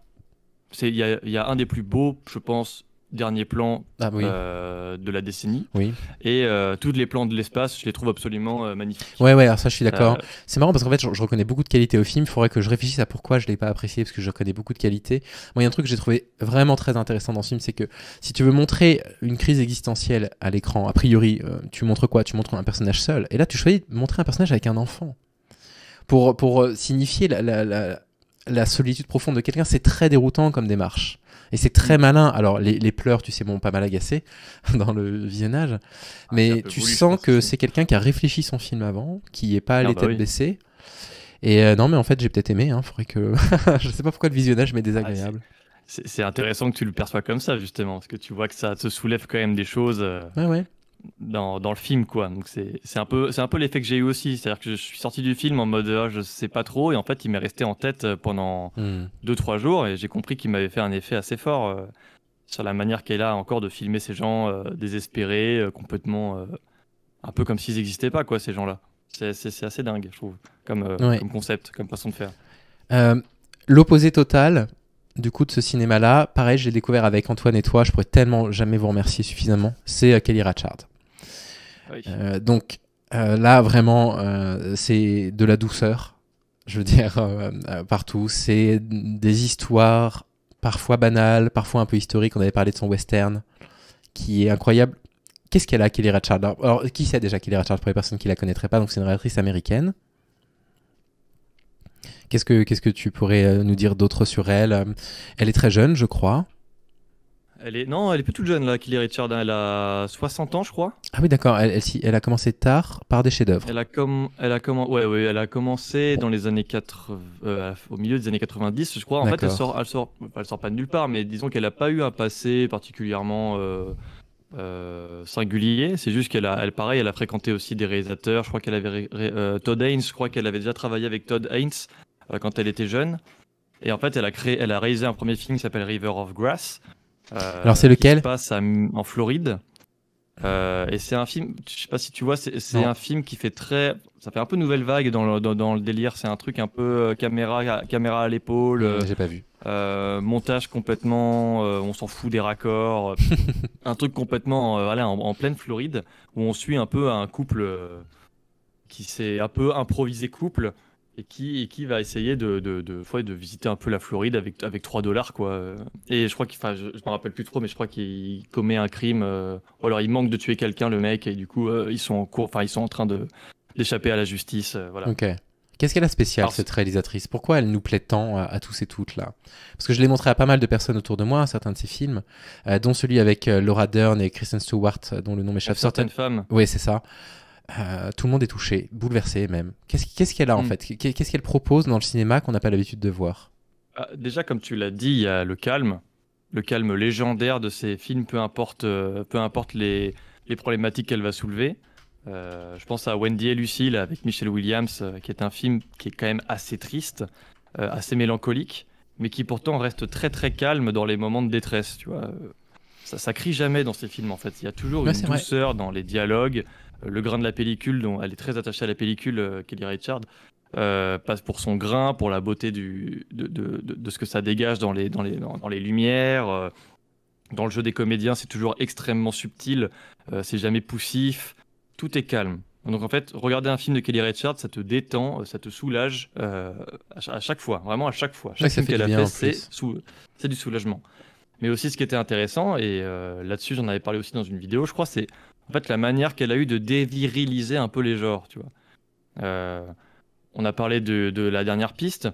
un des plus beaux, je pense, derniers plans de la décennie. Oui. Et tous les plans de l'espace, je les trouve absolument magnifiques. Ouais, alors ça, je suis d'accord. C'est marrant parce qu'en fait, je reconnais beaucoup de qualités au film. Il faudrait que je réfléchisse à pourquoi je l'ai pas apprécié, parce que je reconnais beaucoup de qualités. Moi, il y a un truc que j'ai trouvé vraiment très intéressant dans ce film, c'est que si tu veux montrer une crise existentielle à l'écran, a priori, tu montres quoi? Tu montres un personnage seul. Et là, tu choisis de montrer un personnage avec un enfant. Pour signifier la solitude profonde de quelqu'un. C'est très déroutant comme démarche. Et c'est très malin. Alors, les pleurs, tu sais, m'ont pas mal agacé dans le visionnage. Mais tu sens que c'est quelqu'un qui a réfléchi son film avant, qui est pas allé tête baissée. Et non, mais en fait, j'ai peut-être aimé. Faudrait que... je sais pas pourquoi le visionnage m'est désagréable. C'est intéressant que tu le perçois comme ça, justement. Parce que tu vois que ça te soulève quand même des choses dans le film, quoi. Donc, c'est un peu l'effet que j'ai eu aussi. C'est-à-dire que je suis sorti du film en mode je sais pas trop. Et en fait, il m'est resté en tête pendant 2-3 jours. Et j'ai compris qu'il m'avait fait un effet assez fort sur la manière qu'elle a encore de filmer ces gens désespérés, complètement... un peu comme s'ils n'existaient pas, quoi, ces gens-là. C'est assez dingue, je trouve, comme concept, comme façon de faire. L'opposé total, du coup, de ce cinéma-là, pareil, je l'ai découvert avec Antoine et toi, je pourrais tellement jamais vous remercier suffisamment, c'est Kelly Reichardt. Oui. Donc là, vraiment, c'est de la douceur, je veux dire, partout. C'est des histoires parfois banales, parfois un peu historiques. On avait parlé de son western, qui est incroyable. Qu'est-ce qu'elle a, Kelly Reichardt? Alors, qui sait déjà Kelly Reichardt pour les personnes qui la connaîtraient pas? Donc, c'est une réalisatrice américaine. Qu'est-ce que tu pourrais nous dire d'autre sur elle? Elle est très jeune, je crois. Non, elle est plus toute jeune, là, Kelly Reichardt. Elle a 60 ans, je crois. Ah oui, d'accord. Elle a commencé tard par des chefs-d'œuvre. Elle a commencé dans les années 80, au milieu des années 90, je crois. En fait, elle sort pas de nulle part, mais disons qu'elle n'a pas eu un passé particulièrement singulier. C'est juste elle a fréquenté aussi des réalisateurs. Je crois qu'elle avait Todd Haynes. Je crois qu'elle avait déjà travaillé avec Todd Haynes quand elle était jeune. Et en fait, elle a réalisé un premier film qui s'appelle River of Grass. Alors c'est lequel? Qui se passe en Floride. Et c'est un film, je sais pas si tu vois, c'est un film qui fait ça fait un peu nouvelle vague dans le délire. C'est un truc un peu caméra à l'épaule. J'ai pas vu. Montage complètement, on s'en fout des raccords. Un truc complètement, en pleine Floride, où on suit un peu un couple qui s'est un peu improvisé couple. Et qui va essayer de visiter un peu la Floride avec $3, quoi. Et je crois je me rappelle plus trop, mais je crois qu'il commet un crime. Ou alors il manque de tuer quelqu'un, le mec, et du coup, ils sont en train d'échapper à la justice. Voilà. Ok. Qu'est-ce qu'elle a spécial, cette réalisatrice? Pourquoi elle nous plaît tant à tous et toutes, là? Parce que je l'ai montré à pas mal de personnes autour de moi, certains de ses films, dont celui avec Laura Dern et Kristen Stewart, dont le nom m'échappe. Certaines femmes. Oui, c'est ça. Tout le monde est touché, bouleversé même. Qu'est-ce qu'elle a en fait? Qu'est-ce qu'elle propose dans le cinéma qu'on n'a pas l'habitude de voir? Déjà, comme tu l'as dit, il y a le calme légendaire de ces films, peu importe les problématiques qu'elle va soulever. Je pense à Wendy et Lucie là, avec Michelle Williams, qui est un film qui est quand même assez triste, assez mélancolique, mais qui pourtant reste très très calme dans les moments de détresse. Tu vois, ça crie jamais dans ces films en fait. Il y a toujours une douceur dans les dialogues. Le grain de la pellicule, dont elle est très attachée à la pellicule, Kelly Reichardt, passe pour son grain, pour la beauté de ce que ça dégage dans les lumières. Dans le jeu des comédiens, c'est toujours extrêmement subtil, c'est jamais poussif, tout est calme. Donc en fait, regarder un film de Kelly Reichardt, ça te détend, ça te soulage à chaque fois, vraiment à chaque fois. Chaque film qu'elle a fait, c'est du soulagement. Mais aussi, ce qui était intéressant, et là-dessus, j'en avais parlé aussi dans une vidéo, je crois, c'est en fait la manière qu'elle a eu de déviriliser un peu les genres, tu vois. On a parlé de la dernière piste,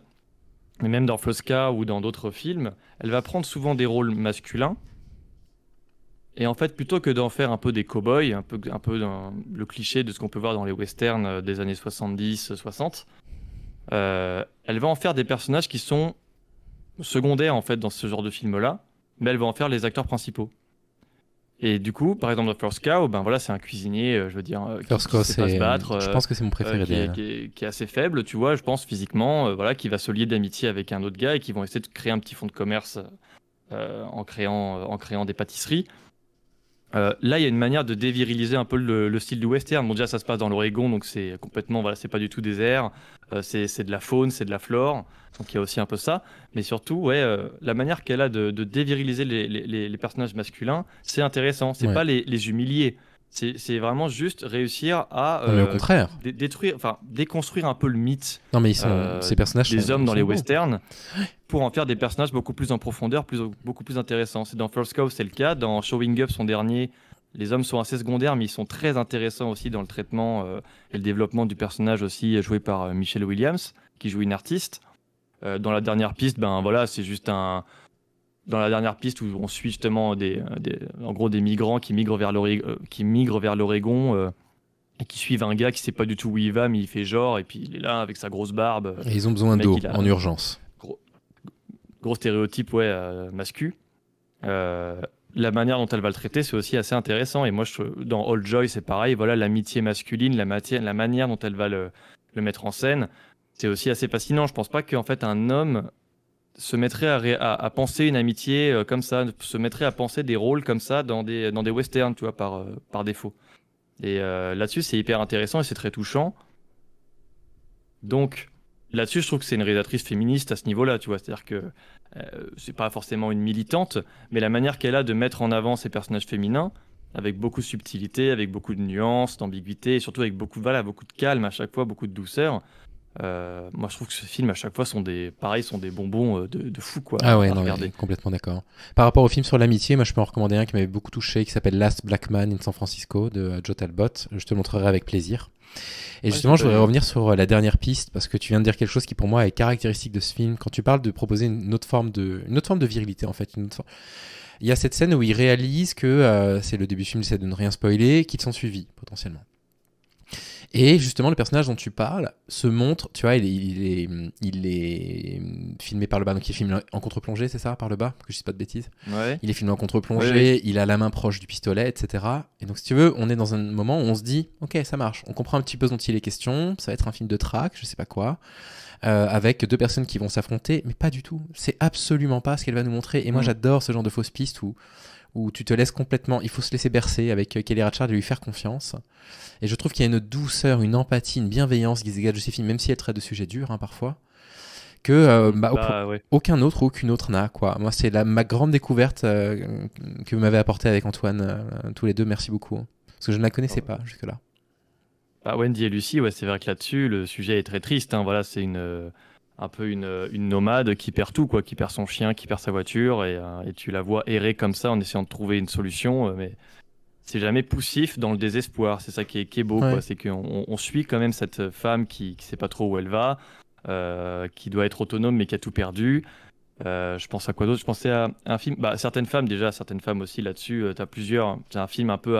mais même dans Fosca ou dans d'autres films, elle va prendre souvent des rôles masculins. Et en fait, plutôt que d'en faire un peu des cow-boys, un peu le cliché de ce qu'on peut voir dans les westerns des années 70-60, elle va en faire des personnages qui sont secondaires en fait dans ce genre de film-là, mais elle va en faire les acteurs principaux. Et du coup, par exemple, dans First Cow, ben voilà, c'est un cuisinier, je veux dire, First qui Cow, sait pas se battre, je pense que c'est mon préféré d'elle. qui est assez faible, tu vois, je pense physiquement, voilà, qui va se lier d'amitié avec un autre gars et qui vont essayer de créer un petit fonds de commerce en créant des pâtisseries. Là, il y a une manière de déviriliser un peu le style du western. Bon, déjà, ça se passe dans l'Oregon, donc c'est complètement, voilà, c'est pas du tout désert. C'est de la faune, c'est de la flore. Donc il y a aussi un peu ça. Mais surtout, ouais, la manière qu'elle a de déviriliser les personnages masculins, c'est intéressant. C'est Ouais. pas les humilier. C'est vraiment juste réussir à Non, mais au contraire. détruire, enfin, déconstruire un peu le mythe Non, mais ces personnages des hommes dans sont les beaux. westerns pour en faire des personnages beaucoup plus en profondeur, beaucoup plus intéressants. C'est dans First Cow, c'est le cas. Dans Showing Up, son dernier, les hommes sont assez secondaires, mais ils sont très intéressants aussi dans le traitement et le développement du personnage aussi joué par Michelle Williams, qui joue une artiste. Dans la dernière piste, ben voilà, c'est juste dans la dernière piste où on suit justement en gros des migrants qui migrent vers l'Oregon et qui suivent un gars qui sait pas du tout où il va, mais il fait genre, et puis il est là avec sa grosse barbe. Et ils ont besoin Le mec, d'eau il a- en urgence. Gros stéréotype, ouais, mascu. La manière dont elle va le traiter, c'est aussi assez intéressant. Et moi, dans All Joy, c'est pareil. Voilà, l'amitié masculine, la manière dont elle va le mettre en scène, c'est aussi assez fascinant. Je pense pas qu'en fait un homme se mettrait à penser une amitié comme ça, se mettrait à penser des rôles comme ça dans des westerns, tu vois, par défaut. Et là-dessus, c'est hyper intéressant et c'est très touchant. Donc, là-dessus, je trouve que c'est une réalisatrice féministe à ce niveau-là, tu vois. C'est-à-dire que c'est pas forcément une militante, mais la manière qu'elle a de mettre en avant ses personnages féminins, avec beaucoup de subtilité, avec beaucoup de nuances, d'ambiguïté, et surtout avec beaucoup de calme à chaque fois, beaucoup de douceur. Moi, je trouve que ce film, à chaque fois, sont des bonbons de fou, quoi, Ah ouais, à non, regarder. mais complètement d'accord. Par rapport au film sur l'amitié, moi je peux en recommander un qui m'avait beaucoup touché, qui s'appelle Last Black Man in San Francisco de Joe Talbot. Je te le montrerai avec plaisir. Et justement, je voudrais revenir sur la dernière piste, parce que tu viens de dire quelque chose qui pour moi est caractéristique de ce film. Quand tu parles de proposer une autre forme de virilité, en fait. Il y a cette scène où il réalise que c'est le début du film, il essaie de ne rien spoiler, qu'ils sont suivis, potentiellement. Et justement, le personnage dont tu parles se montre, tu vois, il est filmé par le bas, donc il est filmé en contre-plongée, c'est ça, par le bas, que je dis pas de bêtises. Ouais. Il est filmé en contre-plongée, Oui, oui. il a la main proche du pistolet, etc. Et donc, si tu veux, on est dans un moment où on se dit, ok, ça marche, on comprend un petit peu ce dont il est question, ça va être un film de track, je sais pas quoi, avec deux personnes qui vont s'affronter, mais pas du tout. C'est absolument pas ce qu'elle va nous montrer. Et moi, j'adore ce genre de fausse piste où tu te laisses complètement, il faut se laisser bercer avec Kelly Reichardt et lui faire confiance. Et je trouve qu'il y a une douceur, une empathie, une bienveillance qui se dégage de ces films, même si elle traite de sujets durs parfois, que Ouais. aucun autre ou aucune autre n'a, quoi. Moi, c'est ma grande découverte que vous m'avez apportée avec Antoine, tous les deux. Merci beaucoup. Parce que je ne la connaissais pas jusque-là. Bah, Wendy et Lucie, ouais, c'est vrai que là-dessus, le sujet est très triste, hein. Voilà, c'est un peu une nomade qui perd tout, quoi, qui perd son chien, qui perd sa voiture, et tu la vois errer comme ça en essayant de trouver une solution, mais c'est jamais poussif dans le désespoir. C'est ça qui est beau, Ouais. quoi. C'est qu'on suit quand même cette femme qui sait pas trop où elle va, qui doit être autonome mais qui a tout perdu. Je pense à quoi d'autre? Je pensais à un film. Bah, certaines femmes aussi là-dessus. T'as plusieurs. C'est un film un peu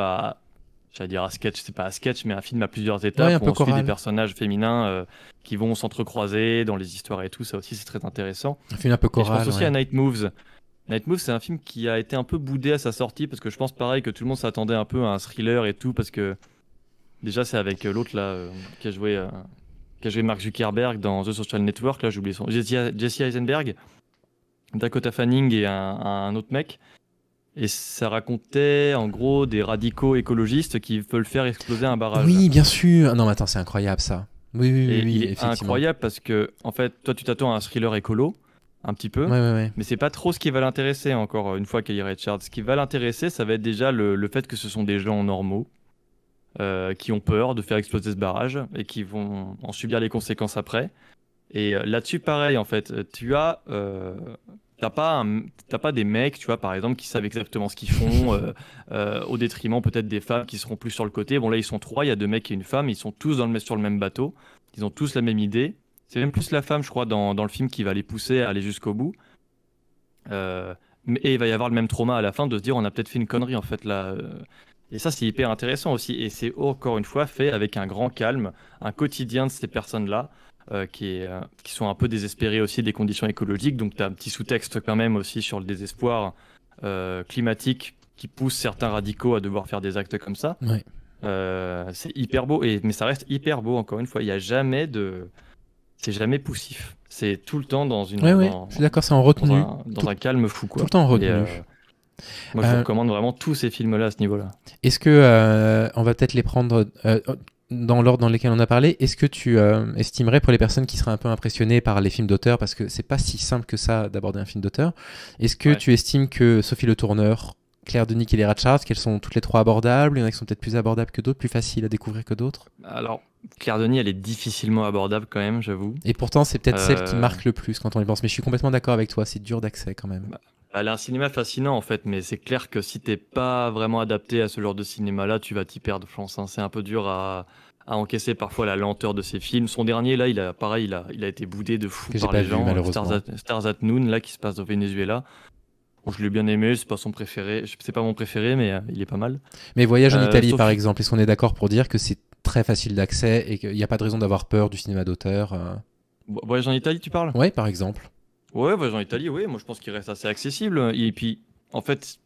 j'allais dire à sketch, c'est pas à sketch, mais un film à plusieurs étapes Ouais, un où peu on suit des choral. personnages féminins qui vont s'entrecroiser dans les histoires et tout. Ça aussi, c'est très intéressant. Un film un peu Et je choral. pense aussi Ouais. à Night Moves. Night Moves, c'est un film qui a été un peu boudé à sa sortie parce que je pense pareil que tout le monde s'attendait un peu à un thriller et tout parce que déjà c'est avec l'autre là qui a joué Mark Zuckerberg dans The Social Network, là j'ai oublié son Jesse Eisenberg, Dakota Fanning et un autre mec. Et ça racontait en gros des radicaux écologistes qui veulent faire exploser un barrage. Oui, bien sûr. Non, mais attends, c'est incroyable ça. Oui, Et oui, il est effectivement. incroyable parce que en fait toi tu t'attends à un thriller écolo un petit peu. Ouais. Mais c'est pas trop ce qui va l'intéresser, encore une fois, Kelly Reichardt. Ce qui va l'intéresser, ça va être déjà le fait que ce sont des gens normaux qui ont peur de faire exploser ce barrage et qui vont en subir les conséquences après. Et là-dessus, pareil, en fait, t'as pas des mecs, tu vois, par exemple, qui savent exactement ce qu'ils font, au détriment peut-être des femmes qui seront plus sur le côté. Bon, là, ils sont trois, il y a deux mecs et une femme, ils sont tous sur le même bateau, ils ont tous la même idée. C'est même plus la femme, je crois, dans le film qui va les pousser à aller jusqu'au bout. Et il va y avoir le même trauma à la fin de se dire on a peut-être fait une connerie en fait là. Et ça c'est hyper intéressant aussi. Et c'est encore une fois fait avec un grand calme, un quotidien de ces personnes-là qui sont un peu désespérées aussi des conditions écologiques. Donc tu as un petit sous-texte quand même aussi sur le désespoir climatique qui pousse certains radicaux à devoir faire des actes comme ça. Ouais. C'est hyper beau, mais ça reste hyper beau, encore une fois. Il y a jamais de... C'est jamais poussif. C'est tout le temps dans une... Ouais, dans, je suis d'accord, c'est en retenue. dans un calme fou, quoi. Tout le temps en retenue. Moi, je vous recommande vraiment tous ces films-là à ce niveau-là. Est-ce que, on va peut-être les prendre dans l'ordre dans lequel on a parlé, est-ce que tu estimerais pour les personnes qui seraient un peu impressionnées par les films d'auteur, parce que c'est pas si simple que ça d'aborder un film d'auteur, est-ce que tu estimes que Sophie Le Tourneur, Claire Denis et Léa Charles, qu'elles sont toutes les trois abordables? Il y en a qui sont peut-être plus abordables que d'autres, plus faciles à découvrir que d'autres? Alors, Claire Denis, elle est difficilement abordable quand même, j'avoue. Et pourtant, c'est peut-être celle qui marque le plus quand on y pense. Mais je suis complètement d'accord avec toi, c'est dur d'accès quand même. Elle a un cinéma fascinant en fait, mais c'est clair que si t'es pas vraiment adapté à ce genre de cinéma-là, tu vas t'y perdre, je pense. C'est un peu dur à encaisser parfois la lenteur de ses films. Son dernier, là, il a été boudé de fou par les gens. Stars at Noon, là, qui se passe au Venezuela. Bon, je l'ai bien aimé, c'est pas son préféré. C'est pas mon préféré, mais il est pas mal. Mais Voyage en Italie, par exemple, est-ce qu'on est d'accord pour dire que c'est très facile d'accès et qu'il n'y a pas de raison d'avoir peur du cinéma d'auteur Voyage en Italie, tu parles? Ouais, par exemple. Ouais, Voyage en Italie, oui. Moi, je pense qu'il reste assez accessible. Et puis, en fait,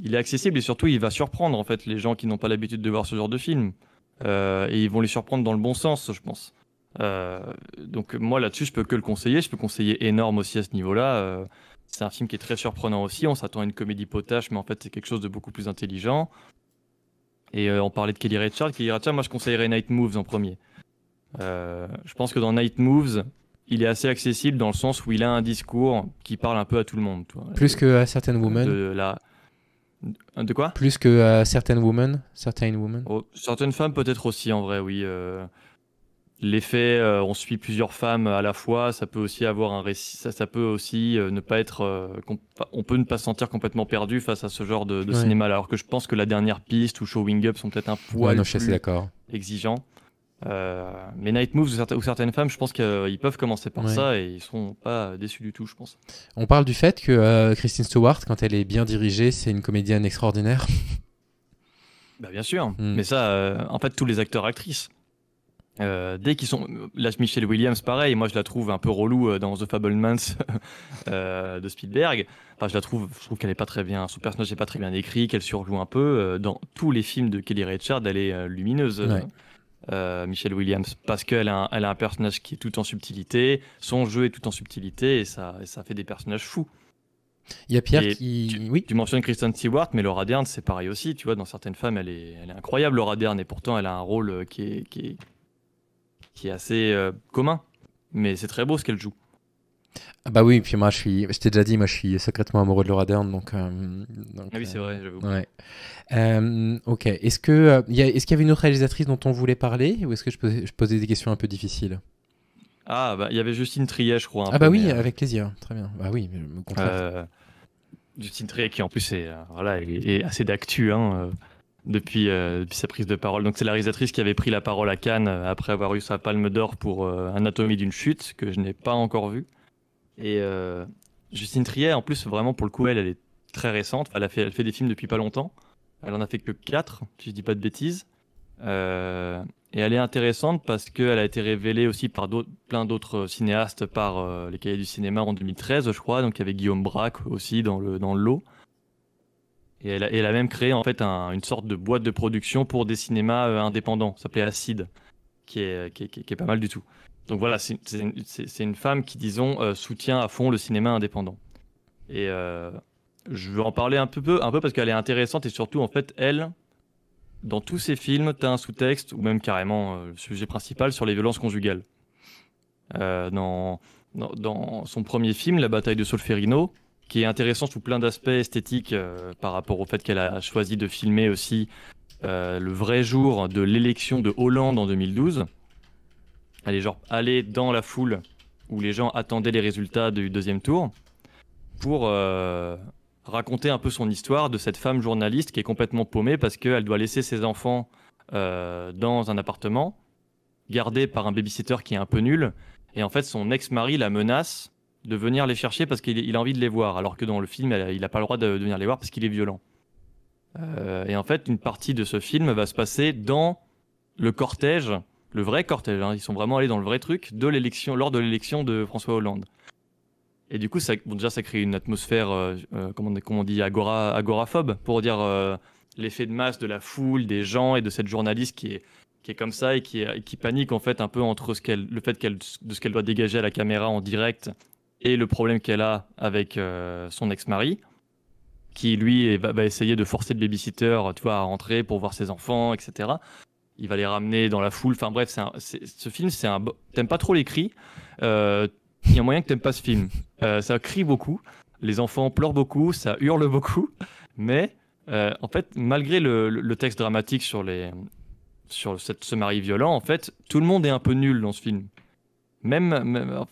il est accessible et surtout, il va surprendre en fait les gens qui n'ont pas l'habitude de voir ce genre de film. Et ils vont les surprendre dans le bon sens, je pense. Donc moi, là-dessus, je peux que le conseiller. Je peux conseiller Énorme aussi à ce niveau-là. C'est un film qui est très surprenant aussi. On s'attend à une comédie potache, mais en fait, c'est quelque chose de beaucoup plus intelligent. Et on parlait de Kelly Reichardt. Kelly Reichardt, moi, je conseillerais Night Moves en premier. Je pense que dans Night Moves, il est assez accessible dans le sens où il a un discours qui parle un peu à tout le monde. Toi. Plus que Certain Woman. De quoi? Plus que Certain Woman. Certaines femmes peut-être aussi, en vrai, oui. L'effet, on suit plusieurs femmes à la fois, ça peut aussi avoir un récit, ça peut aussi ne pas être, on peut ne pas se sentir complètement perdu face à ce genre de cinéma. Alors que je pense que La Dernière Piste ou Showing Up sont peut-être un poil plus exigeants. Mais Night Moves ou certaines femmes, je pense qu'ils peuvent commencer par ça et ils seront pas déçus du tout, je pense. On parle du fait que Kristen Stewart, quand elle est bien dirigée, c'est une comédienne extraordinaire. Bah bien sûr, mais ça, en fait, tous les acteurs-actrices. Dès qu'ils sont... Là, Michelle Williams, pareil, moi je la trouve un peu relou dans The Fabelmans de Spielberg. Enfin, je trouve qu'elle est pas très bien, son personnage n'est pas très bien écrit, qu'elle surjoue un peu. Dans tous les films de Kelly Reichardt, elle est lumineuse, Michelle Williams, parce qu'elle a un personnage qui est tout en subtilité, son jeu est tout en subtilité, et ça fait des personnages fous. Il y a Pierre Tu mentionnes Kristen Stewart, mais Laura Dern, c'est pareil aussi. Tu vois, dans certaines femmes, elle est incroyable, Laura Dern, et pourtant elle a un rôle qui est assez commun, mais c'est très beau ce qu'elle joue. Ah bah oui, puis moi je t'ai déjà dit, moi je suis secrètement amoureux de Laura Dern, donc ah oui, c'est vrai, j'avoue. Ouais. Ok, est-ce qu'il y avait une autre réalisatrice dont on voulait parler, ou est-ce que je posais des questions un peu difficiles? Ah bah il y avait Justine Triet, je crois. Bah oui, avec plaisir, très bien. Bah oui, mais au contraire. Justine Triet qui en plus est assez d'actu, depuis sa prise de parole. Donc c'est la réalisatrice qui avait pris la parole à Cannes après avoir eu sa Palme d'Or pour Anatomie d'une chute, que je n'ai pas encore vu. Et Justine Triet, en plus, vraiment pour le coup, elle est très récente. Elle fait des films depuis pas longtemps. Elle en a fait que 4, si je dis pas de bêtises. Et elle est intéressante parce qu'elle a été révélée aussi par plein d'autres cinéastes par les Cahiers du cinéma en 2013, je crois. Donc il y avait Guillaume Braque aussi dans le lot. Et elle a même créé en fait une sorte de boîte de production pour des cinémas indépendants. Ça s'appelait Acide, qui est pas mal du tout. Donc voilà, c'est une femme qui, disons, soutient à fond le cinéma indépendant. Et je veux en parler un peu parce qu'elle est intéressante et surtout, en fait, elle, dans tous ses films, tu as un sous-texte, ou même carrément le sujet principal, sur les violences conjugales. Dans son premier film, La Bataille de Solferino, qui est intéressant sous plein d'aspects esthétiques par rapport au fait qu'elle a choisi de filmer aussi le vrai jour de l'élection de Hollande en 2012. Elle est allée dans la foule où les gens attendaient les résultats du deuxième tour pour raconter un peu son histoire de cette femme journaliste qui est complètement paumée parce qu'elle doit laisser ses enfants dans un appartement gardé par un babysitter qui est un peu nul. Et en fait, son ex-mari la menace de venir les chercher parce qu'il a envie de les voir, alors que dans le film, il n'a pas le droit de venir les voir parce qu'il est violent. Et en fait, une partie de ce film va se passer dans le cortège, le vrai cortège, ils sont vraiment allés dans le vrai truc, lors de l'élection de François Hollande. Et du coup, déjà, ça crée une atmosphère, comment on dit, agoraphobe, pour dire l'effet de masse de la foule, des gens et de cette journaliste qui est comme ça et qui panique en fait un peu entre le fait de ce qu'elle doit dégager à la caméra en direct et le problème qu'elle a avec son ex-mari, qui lui va essayer de forcer le babysitter, tu vois, à rentrer pour voir ses enfants, etc. Il va les ramener dans la foule. Enfin bref, ce film, t'aimes pas trop les cris. Il y a moyen que t'aimes pas ce film. Ça crie beaucoup, les enfants pleurent beaucoup, ça hurle beaucoup, mais en fait, malgré le texte dramatique sur ce mari violent, en fait, tout le monde est un peu nul dans ce film. Même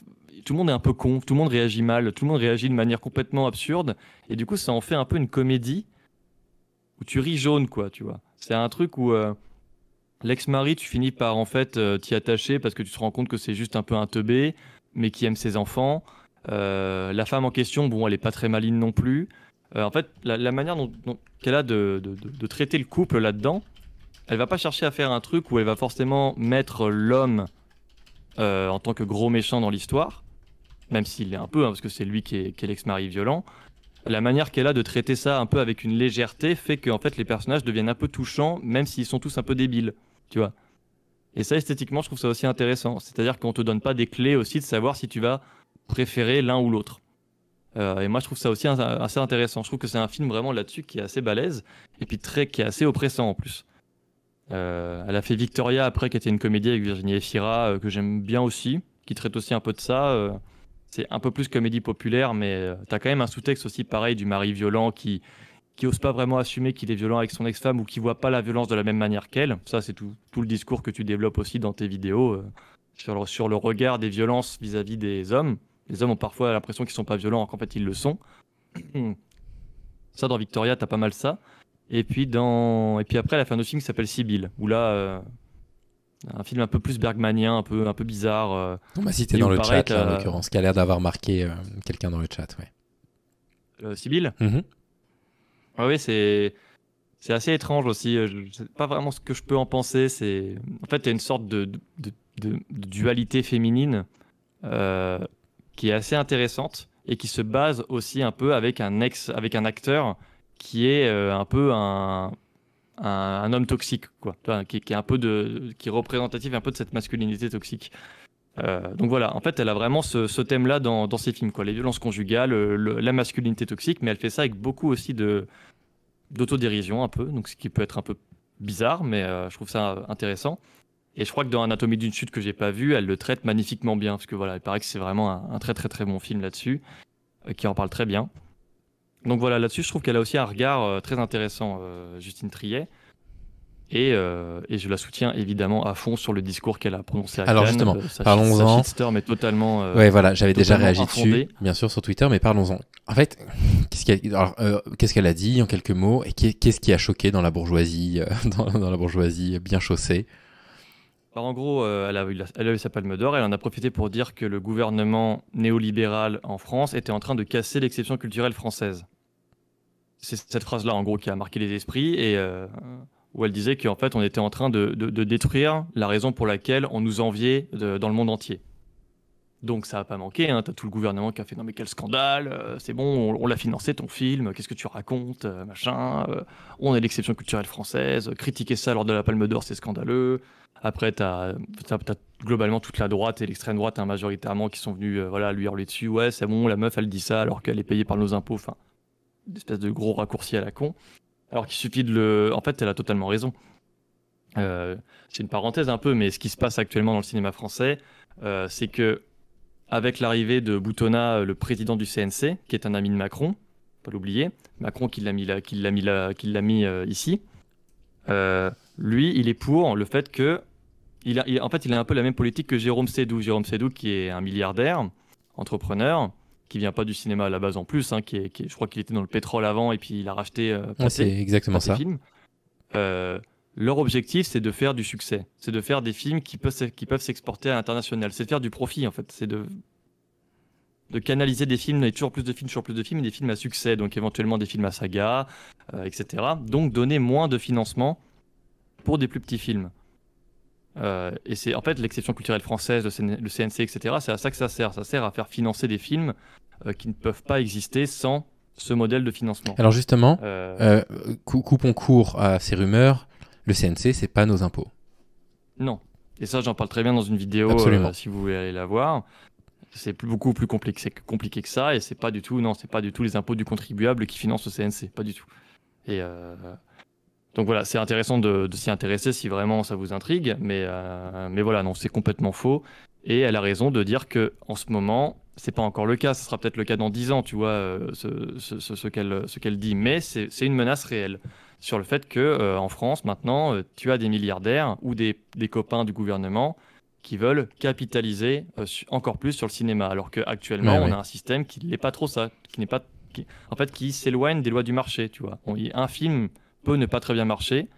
tout le monde est un peu con, tout le monde réagit mal, tout le monde réagit de manière complètement absurde, et du coup, ça en fait un peu une comédie où tu ris jaune, quoi, tu vois. C'est un truc où l'ex-mari, tu finis par en fait t'y attacher parce que tu te rends compte que c'est juste un peu un teubé, mais qui aime ses enfants. La femme en question, bon, elle est pas très maligne non plus. En fait, la manière qu'elle a de traiter le couple là-dedans, elle va pas chercher à faire un truc où elle va forcément mettre l'homme en tant que gros méchant dans l'histoire, même s'il est un peu, hein, parce que c'est lui qui est l'ex-mari violent. La manière qu'elle a de traiter ça un peu avec une légèreté fait que en fait, les personnages deviennent un peu touchants, même s'ils sont tous un peu débiles, tu vois. Et ça, esthétiquement, je trouve ça aussi intéressant. C'est-à-dire qu'on te donne pas des clés aussi de savoir si tu vas préférer l'un ou l'autre. Et moi, je trouve ça aussi assez intéressant. Je trouve que c'est un film vraiment là-dessus qui est assez balèze, et puis qui est assez oppressant en plus. Elle a fait Victoria après, qui était une comédie avec Virginie Efira, que j'aime bien aussi, qui traite aussi un peu de ça. C'est un peu plus comédie populaire, mais t'as quand même un sous-texte aussi pareil du mari violent qui ose pas vraiment assumer qu'il est violent avec son ex-femme ou qui voit pas la violence de la même manière qu'elle. Ça, c'est tout le discours que tu développes aussi dans tes vidéos sur le regard des violences vis-à-vis des hommes. Les hommes ont parfois l'impression qu'ils sont pas violents, alors qu'en fait ils le sont. Ça, dans Victoria, t'as pas mal ça. Et puis après, elle a fait un autre film qui s'appelle Sibylle, où là, un film un peu plus bergmanien, un peu bizarre. On m'a cité dans le chat, là, en l'occurrence, qui a l'air d'avoir marqué quelqu'un dans le chat, ouais. Sibylle. Ah oui, c'est assez étrange aussi. Je sais pas vraiment ce que je peux en penser. En fait, il y a une sorte de dualité féminine qui est assez intéressante et qui se base aussi un peu avec un acteur qui est un peu un homme toxique, quoi. Qui est un peu qui est représentatif un peu de cette masculinité toxique. Donc voilà, en fait, elle a vraiment ce thème-là dans ses films, quoi. Les violences conjugales, la masculinité toxique, mais elle fait ça avec beaucoup aussi d'autodérision un peu, donc ce qui peut être un peu bizarre, mais je trouve ça intéressant. Et je crois que dans Anatomie d'une chute que j'ai pas vu, elle le traite magnifiquement bien, parce que voilà, il paraît que c'est vraiment un très très très bon film là-dessus, qui en parle très bien. Donc voilà, là-dessus, je trouve qu'elle a aussi un regard très intéressant, Justine Triet. Et je la soutiens évidemment à fond sur le discours qu'elle a prononcé à Cannes. Alors justement, parlons-en. Sa shitstorm est totalement ouais, voilà, j'avais déjà réagi infondée. dessus, bien sûr, sur Twitter, mais parlons-en. En fait, qu'est-ce qu'elle a dit en quelques mots, et qu'est-ce qui a choqué dans la bourgeoisie, dans la bourgeoisie bien chaussée? Alors en gros, elle a eu sa palme d'or, elle en a profité pour dire que le gouvernement néolibéral en France était en train de casser l'exception culturelle française. C'est cette phrase-là, en gros, qui a marqué les esprits, et où elle disait qu'en fait, on était en train de détruire la raison pour laquelle on nous enviait dans le monde entier. Donc ça n'a pas manqué, hein. T'as tout le gouvernement qui a fait « Non mais quel scandale, c'est bon, on l'a financé ton film, qu'est-ce que tu racontes, machin, on est l'exception culturelle française, critiquer ça lors de la Palme d'Or, c'est scandaleux ». Après, t'as globalement toute la droite et l'extrême droite, hein, majoritairement, qui sont venus lui hurler dessus « Ouais, c'est bon, la meuf, elle dit ça alors qu'elle est payée par nos impôts ». Enfin, une espèce de gros raccourci à la con. Alors qu'il suffit En fait, elle a totalement raison. C'est une parenthèse un peu, mais ce qui se passe actuellement dans le cinéma français, c'est que avec l'arrivée de Boutonnat, le président du CNC, qui est un ami de Macron, pas l'oublier, Macron qui l'a mis ici, lui, il est pour le fait que en fait, il a un peu la même politique que Jérôme Sédou. Jérôme Sédou, qui est un milliardaire, entrepreneur, qui vient pas du cinéma à la base en plus, hein, je crois qu'il était dans le pétrole avant et puis il a racheté c'est exactement ça. Films. Leur objectif, c'est de faire du succès, c'est de faire des films qui peuvent s'exporter à l'international, c'est de faire du profit en fait, c'est de canaliser des films et toujours plus de films, et des films à succès, donc éventuellement des films à saga, etc. Donc donner moins de financement pour des plus petits films. Et c'est en fait l'exception culturelle française, le CNC, etc. C'est à ça que ça sert à faire financer des films qui ne peuvent pas exister sans ce modèle de financement. Alors justement, coupons court à ces rumeurs. Le CNC, c'est pas nos impôts. Non. Et ça, j'en parle très bien dans une vidéo, si vous voulez aller la voir. C'est beaucoup plus compliqué que ça, et c'est pas du tout les impôts du contribuable qui financent le CNC, pas du tout. Et donc voilà, c'est intéressant de s'y intéresser si vraiment ça vous intrigue, mais voilà, non, c'est complètement faux. Et elle a raison de dire que en ce moment, c'est pas encore le cas, ce sera peut-être le cas dans 10 ans, tu vois, ce qu'elle dit, mais c'est une menace réelle sur le fait que en France maintenant, tu as des milliardaires ou des copains du gouvernement qui veulent capitaliser encore plus sur le cinéma, alors qu'actuellement on a un système qui n'est pas trop ça, qui s'éloigne des lois du marché, tu vois. Un film peut ne pas très bien marcher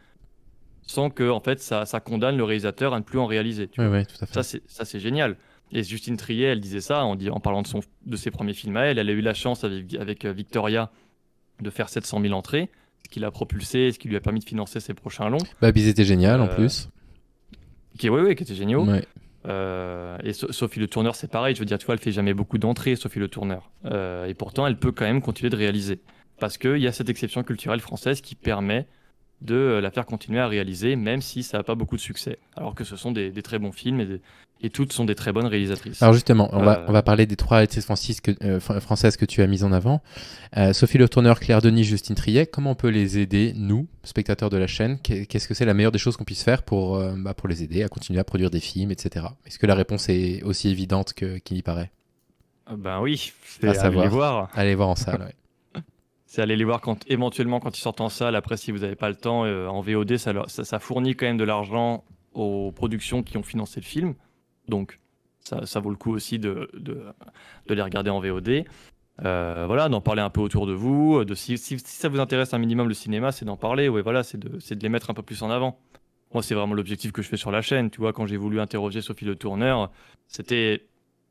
sans que en fait ça condamne le réalisateur à ne plus en réaliser. Tu vois. Oui, tout à fait. Ça c'est génial. Et Justine Triet, elle disait ça en parlant de ses premiers films à elle. Elle a eu la chance avec Victoria de faire 700 000 entrées, ce qui l'a propulsé, ce qui lui a permis de financer ses prochains longs. Ils étaient génial en plus. Qui étaient géniaux. Ouais. Et Sophie Le Tourneur, c'est pareil. Je veux dire, tu vois, elle fait jamais beaucoup d'entrées, Sophie Le Tourneur. Et pourtant, elle peut quand même continuer de réaliser. Parce qu'il y a cette exception culturelle française qui permet de la faire continuer à réaliser, même si ça n'a pas beaucoup de succès. Alors que ce sont des très bons films et toutes sont des très bonnes réalisatrices. Alors justement, on va parler des 3 actrices françaises que tu as mises en avant. Sophie Le Tourneur, Claire Denis, Justine Triet. Comment on peut les aider, nous, spectateurs de la chaîne? Qu'est-ce que c'est la meilleure des choses qu'on puisse faire pour les aider à continuer à produire des films, etc. Est-ce que la réponse est aussi évidente qu'il y paraît? Ben oui, c'est aller les voir. Aller voir en salle, ouais. C'est aller les voir éventuellement quand ils sortent en salle. Après, si vous n'avez pas le temps, en VOD, ça fournit quand même de l'argent aux productions qui ont financé le film. Donc, ça vaut le coup aussi de les regarder en VOD. Voilà, d'en parler un peu autour de vous. Si ça vous intéresse un minimum le cinéma, c'est d'en parler. Ouais, voilà, c'est de les mettre un peu plus en avant. Moi, c'est vraiment l'objectif que je fais sur la chaîne. Tu vois, quand j'ai voulu interroger Sophie Le Tourneur, c'était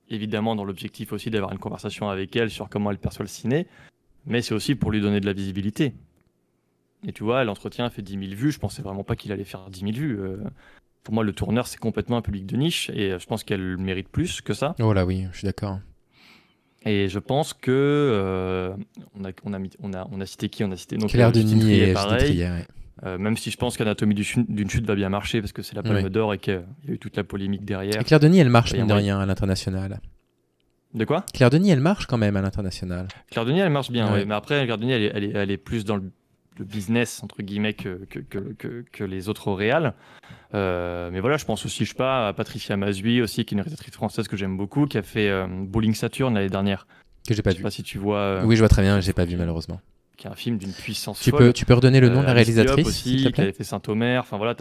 évidemment dans l'objectif aussi d'avoir une conversation avec elle sur comment elle perçoit le ciné. Mais c'est aussi pour lui donner de la visibilité. Et tu vois, l'entretien fait 10 000 vues. Je pensais vraiment pas qu'il allait faire 10 000 vues. Pour moi, Le Tourneur, c'est complètement un public de niche. Et je pense qu'elle mérite plus que ça. Oh là oui, je suis d'accord. Et je pense que... on a cité qui? On a cité donc Claire Denis et pareil. Triet, ouais. Même si je pense qu'Anatomie d'une chute va bien marcher parce que c'est la Palme d'Or et qu'il y a eu toute la polémique derrière. Et Claire Denis, elle marche, mine de rien, à l'international. De quoi? Claire Denis, elle marche quand même à l'international. Claire Denis, elle marche bien, ouais. Mais après, Claire Denis, elle est plus dans le business, entre guillemets, que les autres réals. Mais voilà, je pense aussi, à Patricia Mazui, aussi, qui est une réalisatrice française que j'aime beaucoup, qui a fait Bowling Saturn l'année dernière. Que j'ai pas vu. Je sais pas si tu vois. Oui, je vois très bien, j'ai pas vu malheureusement. Qui est un film d'une puissance folle. Tu peux redonner le nom de la réalisatrice aussi, qui avait fait Saint-Omer. Enfin voilà,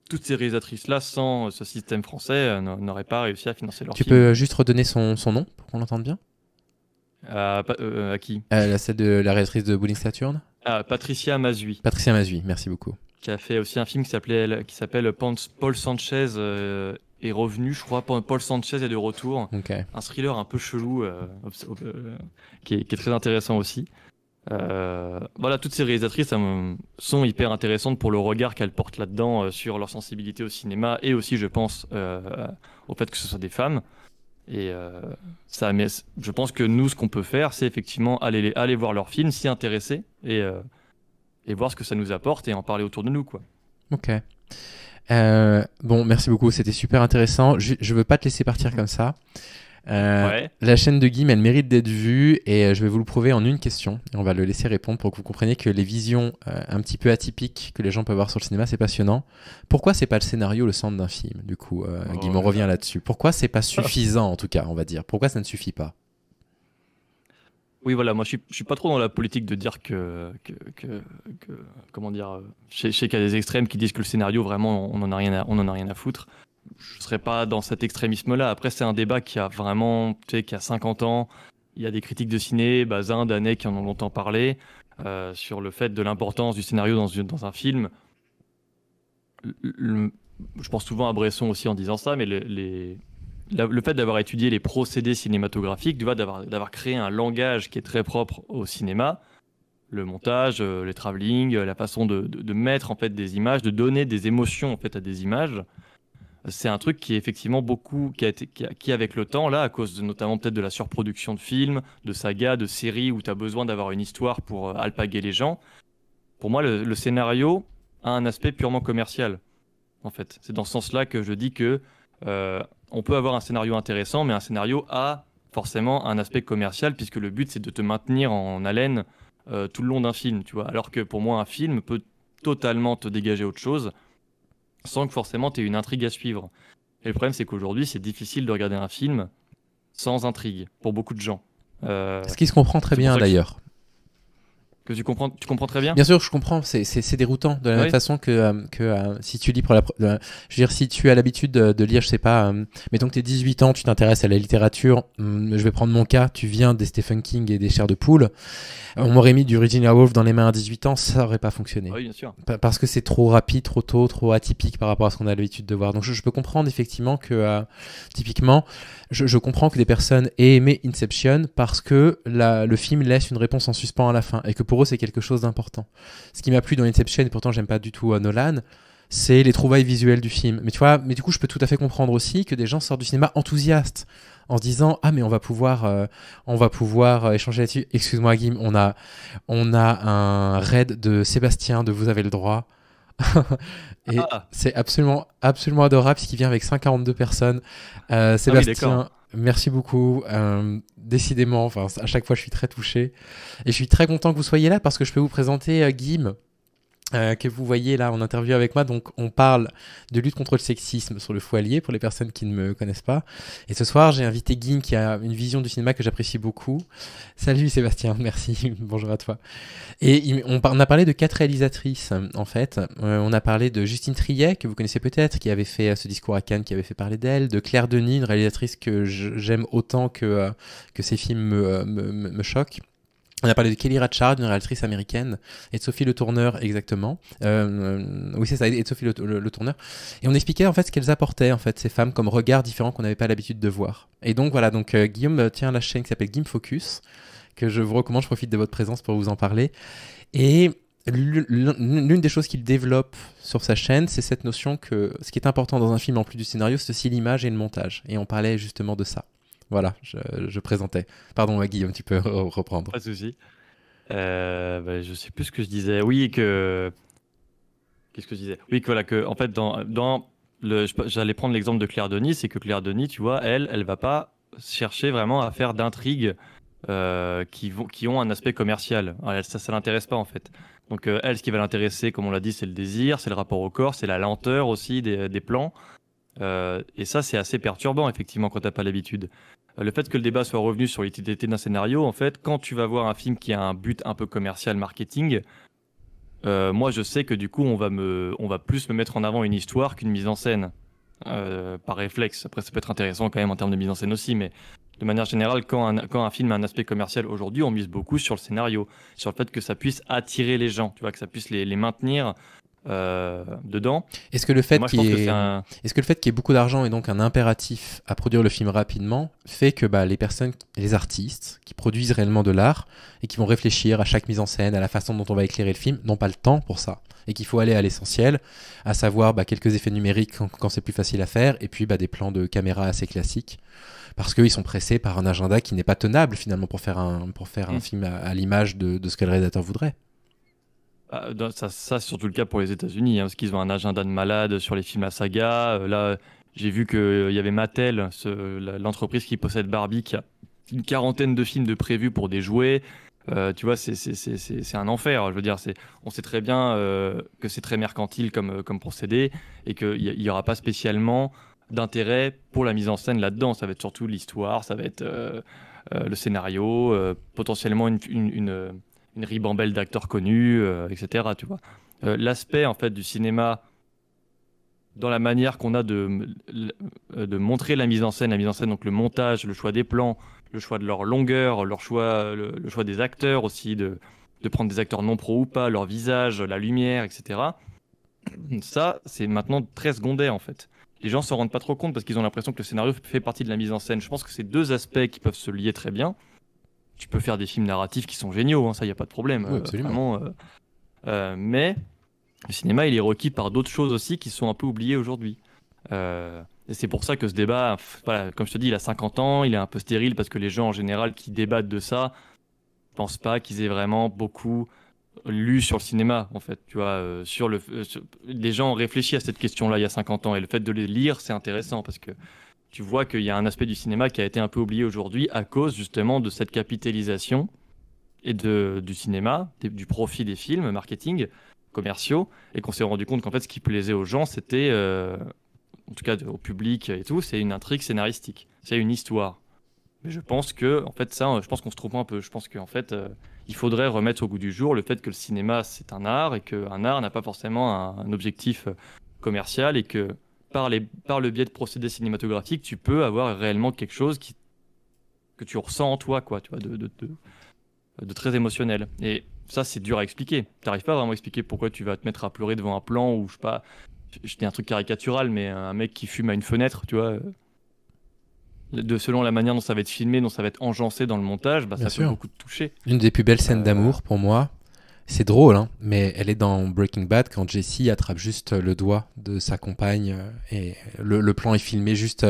toutes ces réalisatrices-là, sans ce système français, n'auraient pas réussi à financer leur film. Tu peux juste redonner son nom pour qu'on l'entende bien? À qui? Celle de la réalisatrice de Bowling Saturn? Patricia Mazui. Patricia Mazui, merci beaucoup. Qui a fait aussi un film qui s'appelle Paul Sanchez est revenu, je crois. Paul Sanchez est de retour. Okay. Un thriller un peu chelou qui est très intéressant aussi. Voilà, toutes ces réalisatrices sont hyper intéressantes pour le regard qu'elles portent là-dedans sur leur sensibilité au cinéma et aussi, je pense, au fait que ce soit des femmes. Et je pense que nous, ce qu'on peut faire, c'est effectivement aller voir leurs films, s'y intéresser et voir ce que ça nous apporte et en parler autour de nous, quoi. Ok. Bon, merci beaucoup, c'était super intéressant. Je veux pas te laisser partir comme ça. Ouais. La chaîne de Guim, elle mérite d'être vue et je vais vous le prouver en une question. Et on va le laisser répondre pour que vous compreniez que les visions un petit peu atypiques que les gens peuvent avoir sur le cinéma, c'est passionnant. Pourquoi c'est pas le scénario le centre d'un film? Du coup, Guim, on revient là-dessus. Pourquoi c'est pas suffisant, en tout cas, on va dire? Pourquoi ça ne suffit pas? Oui, voilà, moi je suis pas trop dans la politique de dire que comment dire, je sais qu'il y a des extrêmes qui disent que le scénario, vraiment, on en a rien à foutre. Je serais pas dans cet extrémisme-là. Après, c'est un débat qui a vraiment, tu sais, qui a 50 ans. Il y a des critiques de ciné, Bazin, Danet, qui en ont longtemps parlé, sur le fait de l'importance du scénario dans un film. Je pense souvent à Bresson aussi en disant ça, mais le fait d'avoir étudié les procédés cinématographiques, d'avoir créé un langage qui est très propre au cinéma, le montage, les travelling, la façon de mettre en fait des images, de donner des émotions en fait à des images, c'est un truc qui est effectivement qui avec le temps, là, à cause notamment peut-être de la surproduction de films, de sagas, de séries où tu as besoin d'avoir une histoire pour alpaguer les gens. Pour moi, le scénario a un aspect purement commercial, en fait. C'est dans ce sens-là que je dis que on peut avoir un scénario intéressant, mais un scénario a forcément un aspect commercial, puisque le but, c'est de te maintenir en haleine tout le long d'un film, tu vois. Alors que pour moi, un film peut totalement te dégager autre chose, sans que forcément tu aies une intrigue à suivre. Et le problème, c'est qu'aujourd'hui, c'est difficile de regarder un film sans intrigue, pour beaucoup de gens. Ce qui se comprend très bien d'ailleurs. Que tu comprends très bien. Bien sûr, je comprends. C'est déroutant de la même façon que si tu lis pour je veux dire, si tu as l'habitude de lire, je sais pas, mettons que tu es 18 ans, tu t'intéresses à la littérature. Je vais prendre mon cas. Tu viens des Stephen King et des Chairs de Poule. On m'aurait mis du Virginia Woolf dans les mains à 18 ans, ça aurait pas fonctionné. Oui, bien sûr. Parce que c'est trop rapide, trop tôt, trop atypique par rapport à ce qu'on a l'habitude de voir. Donc je peux comprendre effectivement que, typiquement, je comprends que des personnes aient aimé Inception parce que le film laisse une réponse en suspens à la fin et que pour eux c'est quelque chose d'important. Ce qui m'a plu dans Inception, et pourtant j'aime pas du tout Nolan, c'est les trouvailles visuelles du film. Mais tu vois, mais du coup je peux tout à fait comprendre aussi que des gens sortent du cinéma enthousiastes en se disant mais on va pouvoir échanger là-dessus. Excuse-moi Guim, on a un raid de Sébastien de Vous avez le droit. Et c'est absolument adorable puisqu'il vient avec 142 personnes. Sébastien, merci beaucoup. Décidément, enfin, à chaque fois je suis très touché et je suis très content que vous soyez là parce que je peux vous présenter Guim. Que vous voyez là en interview avec moi. Donc on parle de lutte contre le sexisme sur le Foilier pour les personnes qui ne me connaissent pas. Et ce soir j'ai invité Guim qui a une vision du cinéma que j'apprécie beaucoup. Salut Sébastien, merci, bonjour à toi. Et on a parlé de 4 réalisatrices en fait. On a parlé de Justine Triet que vous connaissez peut-être, qui avait fait ce discours à Cannes, qui avait fait parler d'elle, de Claire Denis, une réalisatrice que j'aime autant que ses films me choquent. On a parlé de Kelly Reichardt, une réalisatrice américaine, et de Sophie Le Tourneur, exactement. Oui, c'est ça, et de Sophie Le Tourneur. Et on expliquait en fait ce qu'elles apportaient, en fait, ces femmes, comme regards différents qu'on n'avait pas l'habitude de voir. Et donc voilà, donc Guillaume tient la chaîne qui s'appelle Guim Focus, que je vous recommande, je profite de votre présence pour vous en parler. Et l'une des choses qu'il développe sur sa chaîne, c'est cette notion que ce qui est important dans un film, en plus du scénario, c'est aussi l'image et le montage. Et on parlait justement de ça. Voilà, je présentais. Pardon, Guillaume, tu peux reprendre. Pas de souci. Je sais plus ce que je disais. Oui, que... Qu'est-ce que je disais? Oui, que voilà, que en fait, j'allais prendre l'exemple de Claire Denis, c'est que Claire Denis, tu vois, elle va pas chercher vraiment à faire d'intrigues qui ont un aspect commercial. Alors, ça l'intéresse pas, en fait. Donc, elle, ce qui va l'intéresser, comme on l'a dit, c'est le désir, c'est le rapport au corps, c'est la lenteur aussi des plans. Et ça, c'est assez perturbant, effectivement, quand t'as pas l'habitude. Le fait que le débat soit revenu sur l'utilité d'un scénario, en fait, quand tu vas voir un film qui a un but un peu commercial, marketing, moi, je sais que du coup, on va plus me mettre en avant une histoire qu'une mise en scène, par réflexe. Après, ça peut être intéressant quand même en termes de mise en scène aussi, mais de manière générale, quand un film a un aspect commercial aujourd'hui, on mise beaucoup sur le scénario, sur le fait que ça puisse attirer les gens, tu vois, que ça puisse les maintenir dedans. Est-ce que le fait qu'il y ait beaucoup d'argent et donc un impératif à produire le film rapidement fait que les artistes qui produisent réellement de l'art et qui vont réfléchir à chaque mise en scène, à la façon dont on va éclairer le film, n'ont pas le temps pour ça et qu'il faut aller à l'essentiel, à savoir quelques effets numériques quand c'est plus facile à faire et puis des plans de caméra assez classiques parce qu'ils sont pressés par un agenda qui n'est pas tenable finalement pour faire un film à l'image de ce que le réalisateur voudrait. Ça c'est surtout le cas pour les États-Unis, parce qu'ils ont un agenda de malade sur les films à saga. Là, j'ai vu qu'il y avait Mattel, l'entreprise qui possède Barbie, qui a une 40aine de films de prévus pour des jouets. Tu vois, c'est un enfer. Je veux dire, on sait très bien que c'est très mercantile comme procédé et qu'il n'y aura pas spécialement d'intérêt pour la mise en scène là-dedans. Ça va être surtout l'histoire, ça va être le scénario, potentiellement une ribambelle d'acteurs connus, etc. Tu vois. L'aspect en fait du cinéma dans la manière qu'on a de montrer la mise en scène, donc le montage, le choix des plans, le choix de leur longueur, le choix des acteurs aussi, de prendre des acteurs non pro ou pas, leur visage, la lumière, etc. Ça, c'est maintenant très secondaire en fait. Les gens s'en rendent pas trop compte parce qu'ils ont l'impression que le scénario fait partie de la mise en scène. Je pense que c'est deux aspects qui peuvent se lier très bien. Tu peux faire des films narratifs qui sont géniaux, ça, il n'y a pas de problème. Oui, absolument. Mais le cinéma, il est requis par d'autres choses aussi qui sont un peu oubliées aujourd'hui. Et c'est pour ça que ce débat, voilà, comme je te dis, il a 50 ans, il est un peu stérile parce que les gens en général qui débattent de ça pensent pas qu'ils aient vraiment beaucoup lu sur le cinéma, en fait. Tu vois, les gens ont réfléchi à cette question-là il y a 50 ans et le fait de les lire, c'est intéressant parce que tu vois qu'il y a un aspect du cinéma qui a été un peu oublié aujourd'hui à cause justement de cette capitalisation du cinéma, du profit des films, marketing, commerciaux, et qu'on s'est rendu compte qu'en fait, ce qui plaisait aux gens, c'était, en tout cas au public et tout, c'est une intrigue scénaristique, c'est une histoire. Mais je pense que, en fait, je pense qu'on se trompe un peu. Je pense qu'en fait, il faudrait remettre au goût du jour le fait que le cinéma, c'est un art et qu'un art n'a pas forcément un objectif commercial et que par le biais de procédés cinématographiques, tu peux avoir réellement quelque chose que tu ressens en toi, quoi, tu vois, de très émotionnel. Et ça, c'est dur à expliquer. Tu n'arrives pas vraiment à expliquer pourquoi tu vas te mettre à pleurer devant un plan ou, je sais pas, je dis un truc caricatural, mais un mec qui fume à une fenêtre, tu vois. Selon la manière dont ça va être filmé, dont ça va être enjancé dans le montage, bah, Bien ça peut sûr. beaucoup te toucher. L'une des plus belles scènes Euh, d'amour pour moi, c'est drôle, hein, mais elle est dans Breaking Bad quand Jesse attrape juste le doigt de sa compagne et le plan est filmé juste,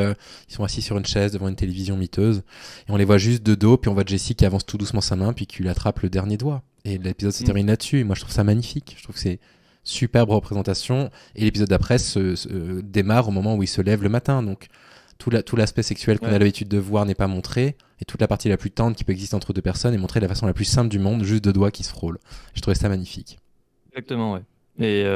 ils sont assis sur une chaise devant une télévision miteuse et on les voit juste de dos, puis on voit Jesse qui avance tout doucement sa main puis qui lui attrape le dernier doigt. Et l'épisode se termine là-dessus et moi je trouve ça magnifique. Je trouve que c'est superbe représentation et l'épisode d'après démarre au moment où il se lève le matin, donc tout l'aspect sexuel qu'on a ouais, l'habitude de voir n'est pas montré, et toute la partie la plus tendre qui peut exister entre deux personnes est montrée de la façon la plus simple du monde, juste deux doigts qui se frôlent. Je trouvais ça magnifique. exactement, ouais. Et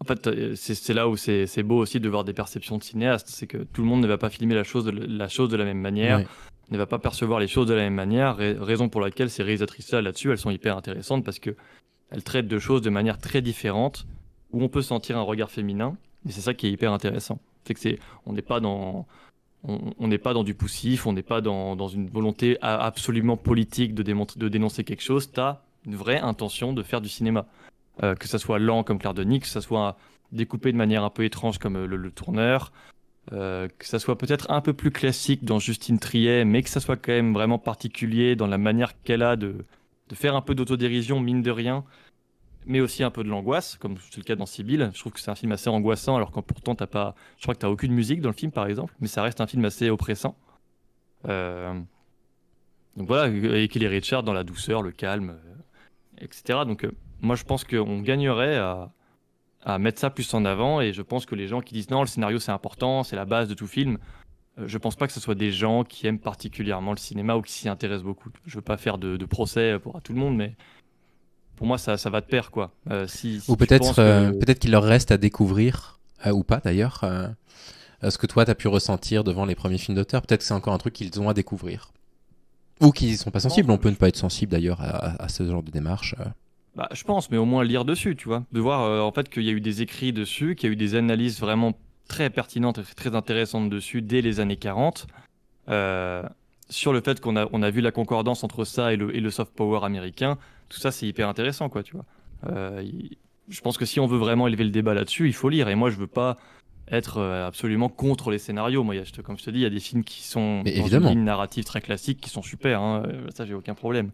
en fait, c'est là où c'est beau aussi de voir des perceptions de cinéastes. C'est que tout le monde ne va pas filmer la chose de la même manière, Ouais. ne va pas percevoir les choses de la même manière. Raison pour laquelle ces réalisatrices-là, là-dessus, elles sont hyper intéressantes parce que elles traitent de choses de manière très différente, où on peut sentir un regard féminin. Et c'est ça qui est hyper intéressant. C'est que on n'est pas dans on n'est pas dans du poussif, on n'est pas dans une volonté absolument politique de dénoncer quelque chose. Tu as une vraie intention de faire du cinéma. Que ça soit lent comme Claire Denis, que ça soit découpé de manière un peu étrange comme le tourneur, que ça soit peut-être un peu plus classique dans Justine Triet, mais que ça soit quand même vraiment particulier dans la manière qu'elle a de faire un peu d'autodérision, mine de rien, mais aussi un peu de l'angoisse, comme c'est le cas dans Sibylle. Je trouve que c'est un film assez angoissant, alors qu'en pourtant, t'as pas... je crois que tu n'as aucune musique dans le film, par exemple, mais ça reste un film assez oppressant. Euh, Donc voilà, et Kelly Richard dans la douceur, le calme, etc. Donc moi, je pense qu'on gagnerait à mettre ça plus en avant, et je pense que les gens qui disent non, le scénario c'est important, c'est la base de tout film, je pense pas que ce soit des gens qui aiment particulièrement le cinéma ou qui s'y intéressent beaucoup. Je veux pas faire de procès pour à tout le monde, mais pour moi, ça va de pair, quoi. Ou Si tu peut-être penses que... peut-être qu'il leur reste à découvrir, ou pas d'ailleurs, ce que toi t'as pu ressentir devant les premiers films d'auteur. Peut-être que c'est encore un truc qu'ils ont à découvrir. Ou qu'ils y sont pas sensibles. On peut ne pas être sensible d'ailleurs à ce genre de démarche. Bah, je pense, mais au moins lire dessus, tu vois. De voir en fait qu'il y a eu des écrits dessus, qu'il y a eu des analyses vraiment très pertinentes et très intéressantes dessus dès les années 40. Sur le fait on a vu la concordance entre ça et le soft power américain. Tout ça, c'est hyper intéressant, quoi, tu vois. Je pense que si on veut vraiment élever le débat là-dessus, il faut lire. Et moi, je veux pas être absolument contre les scénarios. Moi, comme je te dis, il y a des films qui sont Mais dans une évidemment. ligne narrative très classique qui sont super, hein. Ça, j'ai aucun problème.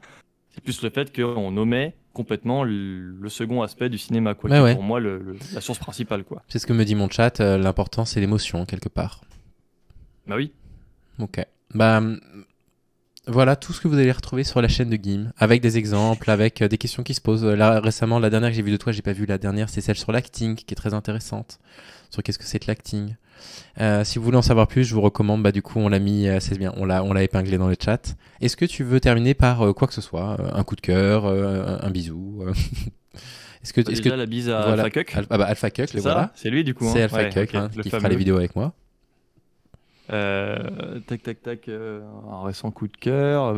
C'est plus le fait qu'on omet complètement le second aspect du cinéma, quoi, Ouais, qui est ouais. pour moi la source principale, quoi. C'est ce que me dit mon chat. L'important c'est l'émotion quelque part. Bah oui. Ok. Bah voilà tout ce que vous allez retrouver sur la chaîne de Guim, avec des exemples, avec des questions qui se posent. Là récemment, la dernière que j'ai vue de toi, j'ai pas vu la dernière, c'est celle sur l'acting, qui est très intéressante. Sur qu'est-ce que c'est que l'acting. Si vous voulez en savoir plus, je vous recommande. Bah du coup, on l'a mis, c'est bien, on l'a épinglé dans le chat. Est-ce que tu veux terminer par quoi que ce soit, un coup de cœur, un bisou Bah, est-ce que déjà, la bise à voilà, Alpha Cuck. Alpha Cuck, C'est le ça? voilà. C'est lui, du coup, C'est hein? Alpha Ouais, Cuck ok. hein, Le qui fera les fameux. vidéos avec moi. Tac, tac, tac. Un récent coup de cœur.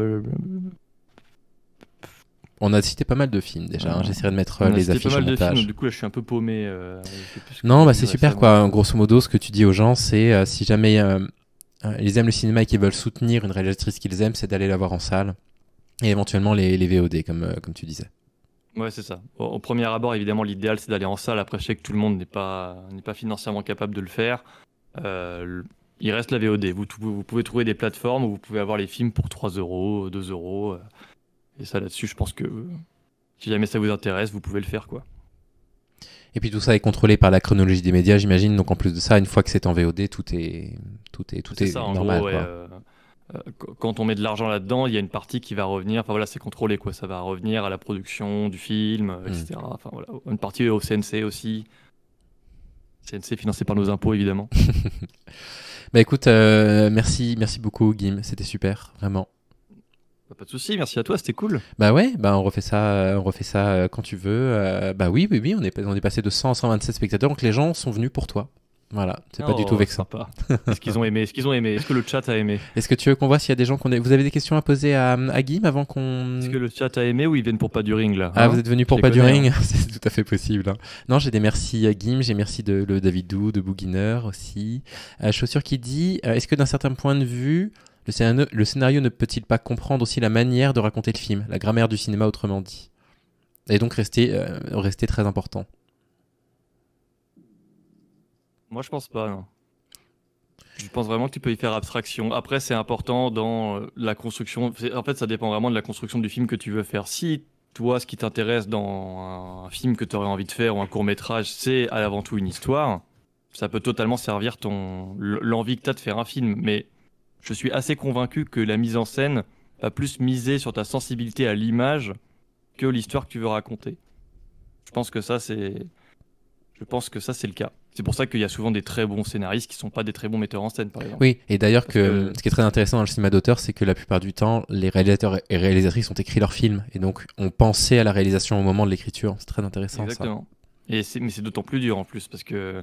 On a cité pas mal de films déjà. Hein. J'essaierai de mettre On a les cité pas affiches au mal de films, donc montage. du coup, là, je suis un peu paumé. Je sais plus ce que Non, j'ai bah vu c'est super récemment. quoi. Grosso modo, ce que tu dis aux gens, c'est si jamais ils aiment le cinéma et qu'ils veulent soutenir une réalisatrice qu'ils aiment, c'est d'aller la voir en salle et éventuellement les VOD comme tu disais. Ouais, c'est ça. Au premier abord, évidemment, l'idéal, c'est d'aller en salle. Après, je sais que tout le monde n'est pas financièrement capable de le faire. Il reste la VOD. Vous pouvez trouver des plateformes où vous pouvez avoir les films pour 3 euros, 2 euros. Et ça, là-dessus, je pense que si jamais ça vous intéresse, vous pouvez le faire, quoi. Et puis tout ça est contrôlé par la chronologie des médias, j'imagine. Donc en plus de ça, une fois que c'est en VOD, tout est C'est ça, en normal, gros, ouais, quoi. quand on met de l'argent là-dedans, il y a une partie qui va revenir. Enfin voilà, c'est contrôlé quoi. Ça va revenir à la production du film, etc. Enfin voilà, une partie au CNC aussi. CNC financé par nos impôts évidemment. Bah écoute, merci beaucoup, Guim. C'était super, vraiment. Pas de souci, merci à toi, c'était cool. Bah ouais, bah on refait ça quand tu veux. Bah oui, on est passé de 100 à 127 spectateurs, donc les gens sont venus pour toi. Voilà, c'est pas du tout vexant. Sympa. Est-ce qu'ils ont aimé? Est-ce que le chat a aimé? Est-ce que tu veux qu'on voit s'il y a des gens Vous avez des questions à poser à Guim avant qu'on... Est-ce que le chat a aimé ou ils viennent pour pas du ring là? Ah, vous êtes venus pour Je pas les du connais, ring? C'est tout à fait possible, hein. Non, j'ai des merci à Guim, j'ai merci de David Dou, de Booginer aussi. Chaussure qui dit, est-ce que d'un certain point de vue, le scénario ne peut-il pas comprendre aussi la manière de raconter le film, la grammaire du cinéma autrement dit? Et donc rester très important. Moi je pense pas, non. Je pense vraiment que tu peux y faire abstraction. Après, c'est important dans la construction. En fait, ça dépend vraiment de la construction du film que tu veux faire. Si toi, ce qui t'intéresse dans un film que tu aurais envie de faire ou un court-métrage, c'est avant tout une histoire, ça peut totalement servir l'envie que tu as de faire un film. Mais je suis assez convaincu que la mise en scène va plus miser sur ta sensibilité à l'image que l'histoire que tu veux raconter. Je pense que ça, c'est le cas. C'est pour ça qu'il y a souvent des très bons scénaristes qui ne sont pas des très bons metteurs en scène, par exemple. Oui, et d'ailleurs ce qui est très intéressant dans le cinéma d'auteur, c'est que la plupart du temps, les réalisateurs et réalisatrices ont écrit leurs films, et donc ont pensé à la réalisation au moment de l'écriture. C'est très intéressant. Exactement. Mais c'est d'autant plus dur en plus, parce que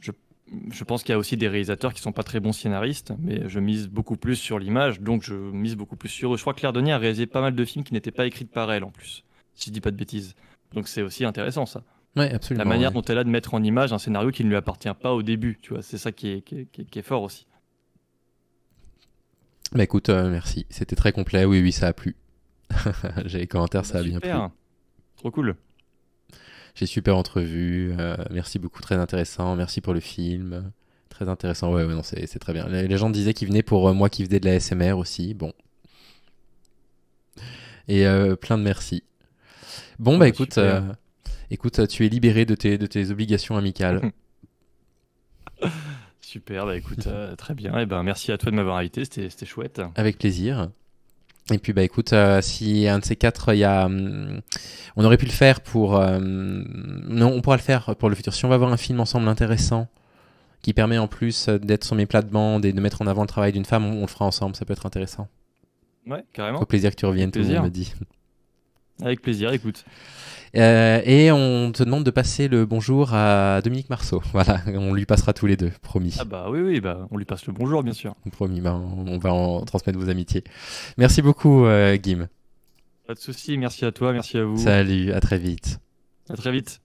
je pense qu'il y a aussi des réalisateurs qui ne sont pas très bons scénaristes, mais je mise beaucoup plus sur l'image, donc je mise beaucoup plus sur eux. Je crois que Claire Denis a réalisé pas mal de films qui n'étaient pas écrits par elle, en plus, si je dis pas de bêtises. Donc c'est aussi intéressant, ça. Ouais, absolument. La manière dont elle a de mettre en image un scénario qui ne lui appartient pas au début, tu vois, c'est ça qui est fort aussi. Bah écoute, merci, c'était très complet, oui, ça a plu. J'ai les commentaires, ça a bien plu. Trop cool. J'ai super entrevu, merci beaucoup, très intéressant, merci pour le film, très intéressant, ouais non, c'est très bien. Les gens disaient qu'ils venaient pour moi qui faisais de la SMR aussi, bon. Et plein de merci. Bon, bah écoute... Écoute, tu es libéré de tes obligations amicales. Super, bah écoute, très bien. Et ben merci à toi de m'avoir invité, c'était chouette. Avec plaisir. Et puis bah écoute, si un de ces quatre, on aurait pu le faire pour... non, on pourra le faire pour le futur. Si on va voir un film ensemble intéressant, qui permet en plus d'être sur mes plates-bandes et de mettre en avant le travail d'une femme, on le fera ensemble, ça peut être intéressant. Ouais, carrément. Au plaisir que tu reviennes, tout le monde me dit. Avec plaisir, écoute. Et on te demande de passer le bonjour à Dominique Marceau. Voilà, on lui passera tous les deux, promis. Ah bah oui, bah on lui passe le bonjour, bien sûr. Promis, bah on va en transmettre vos amitiés. Merci beaucoup, Guim. Pas de souci, merci à toi, merci à vous. Salut, à très vite. À très vite.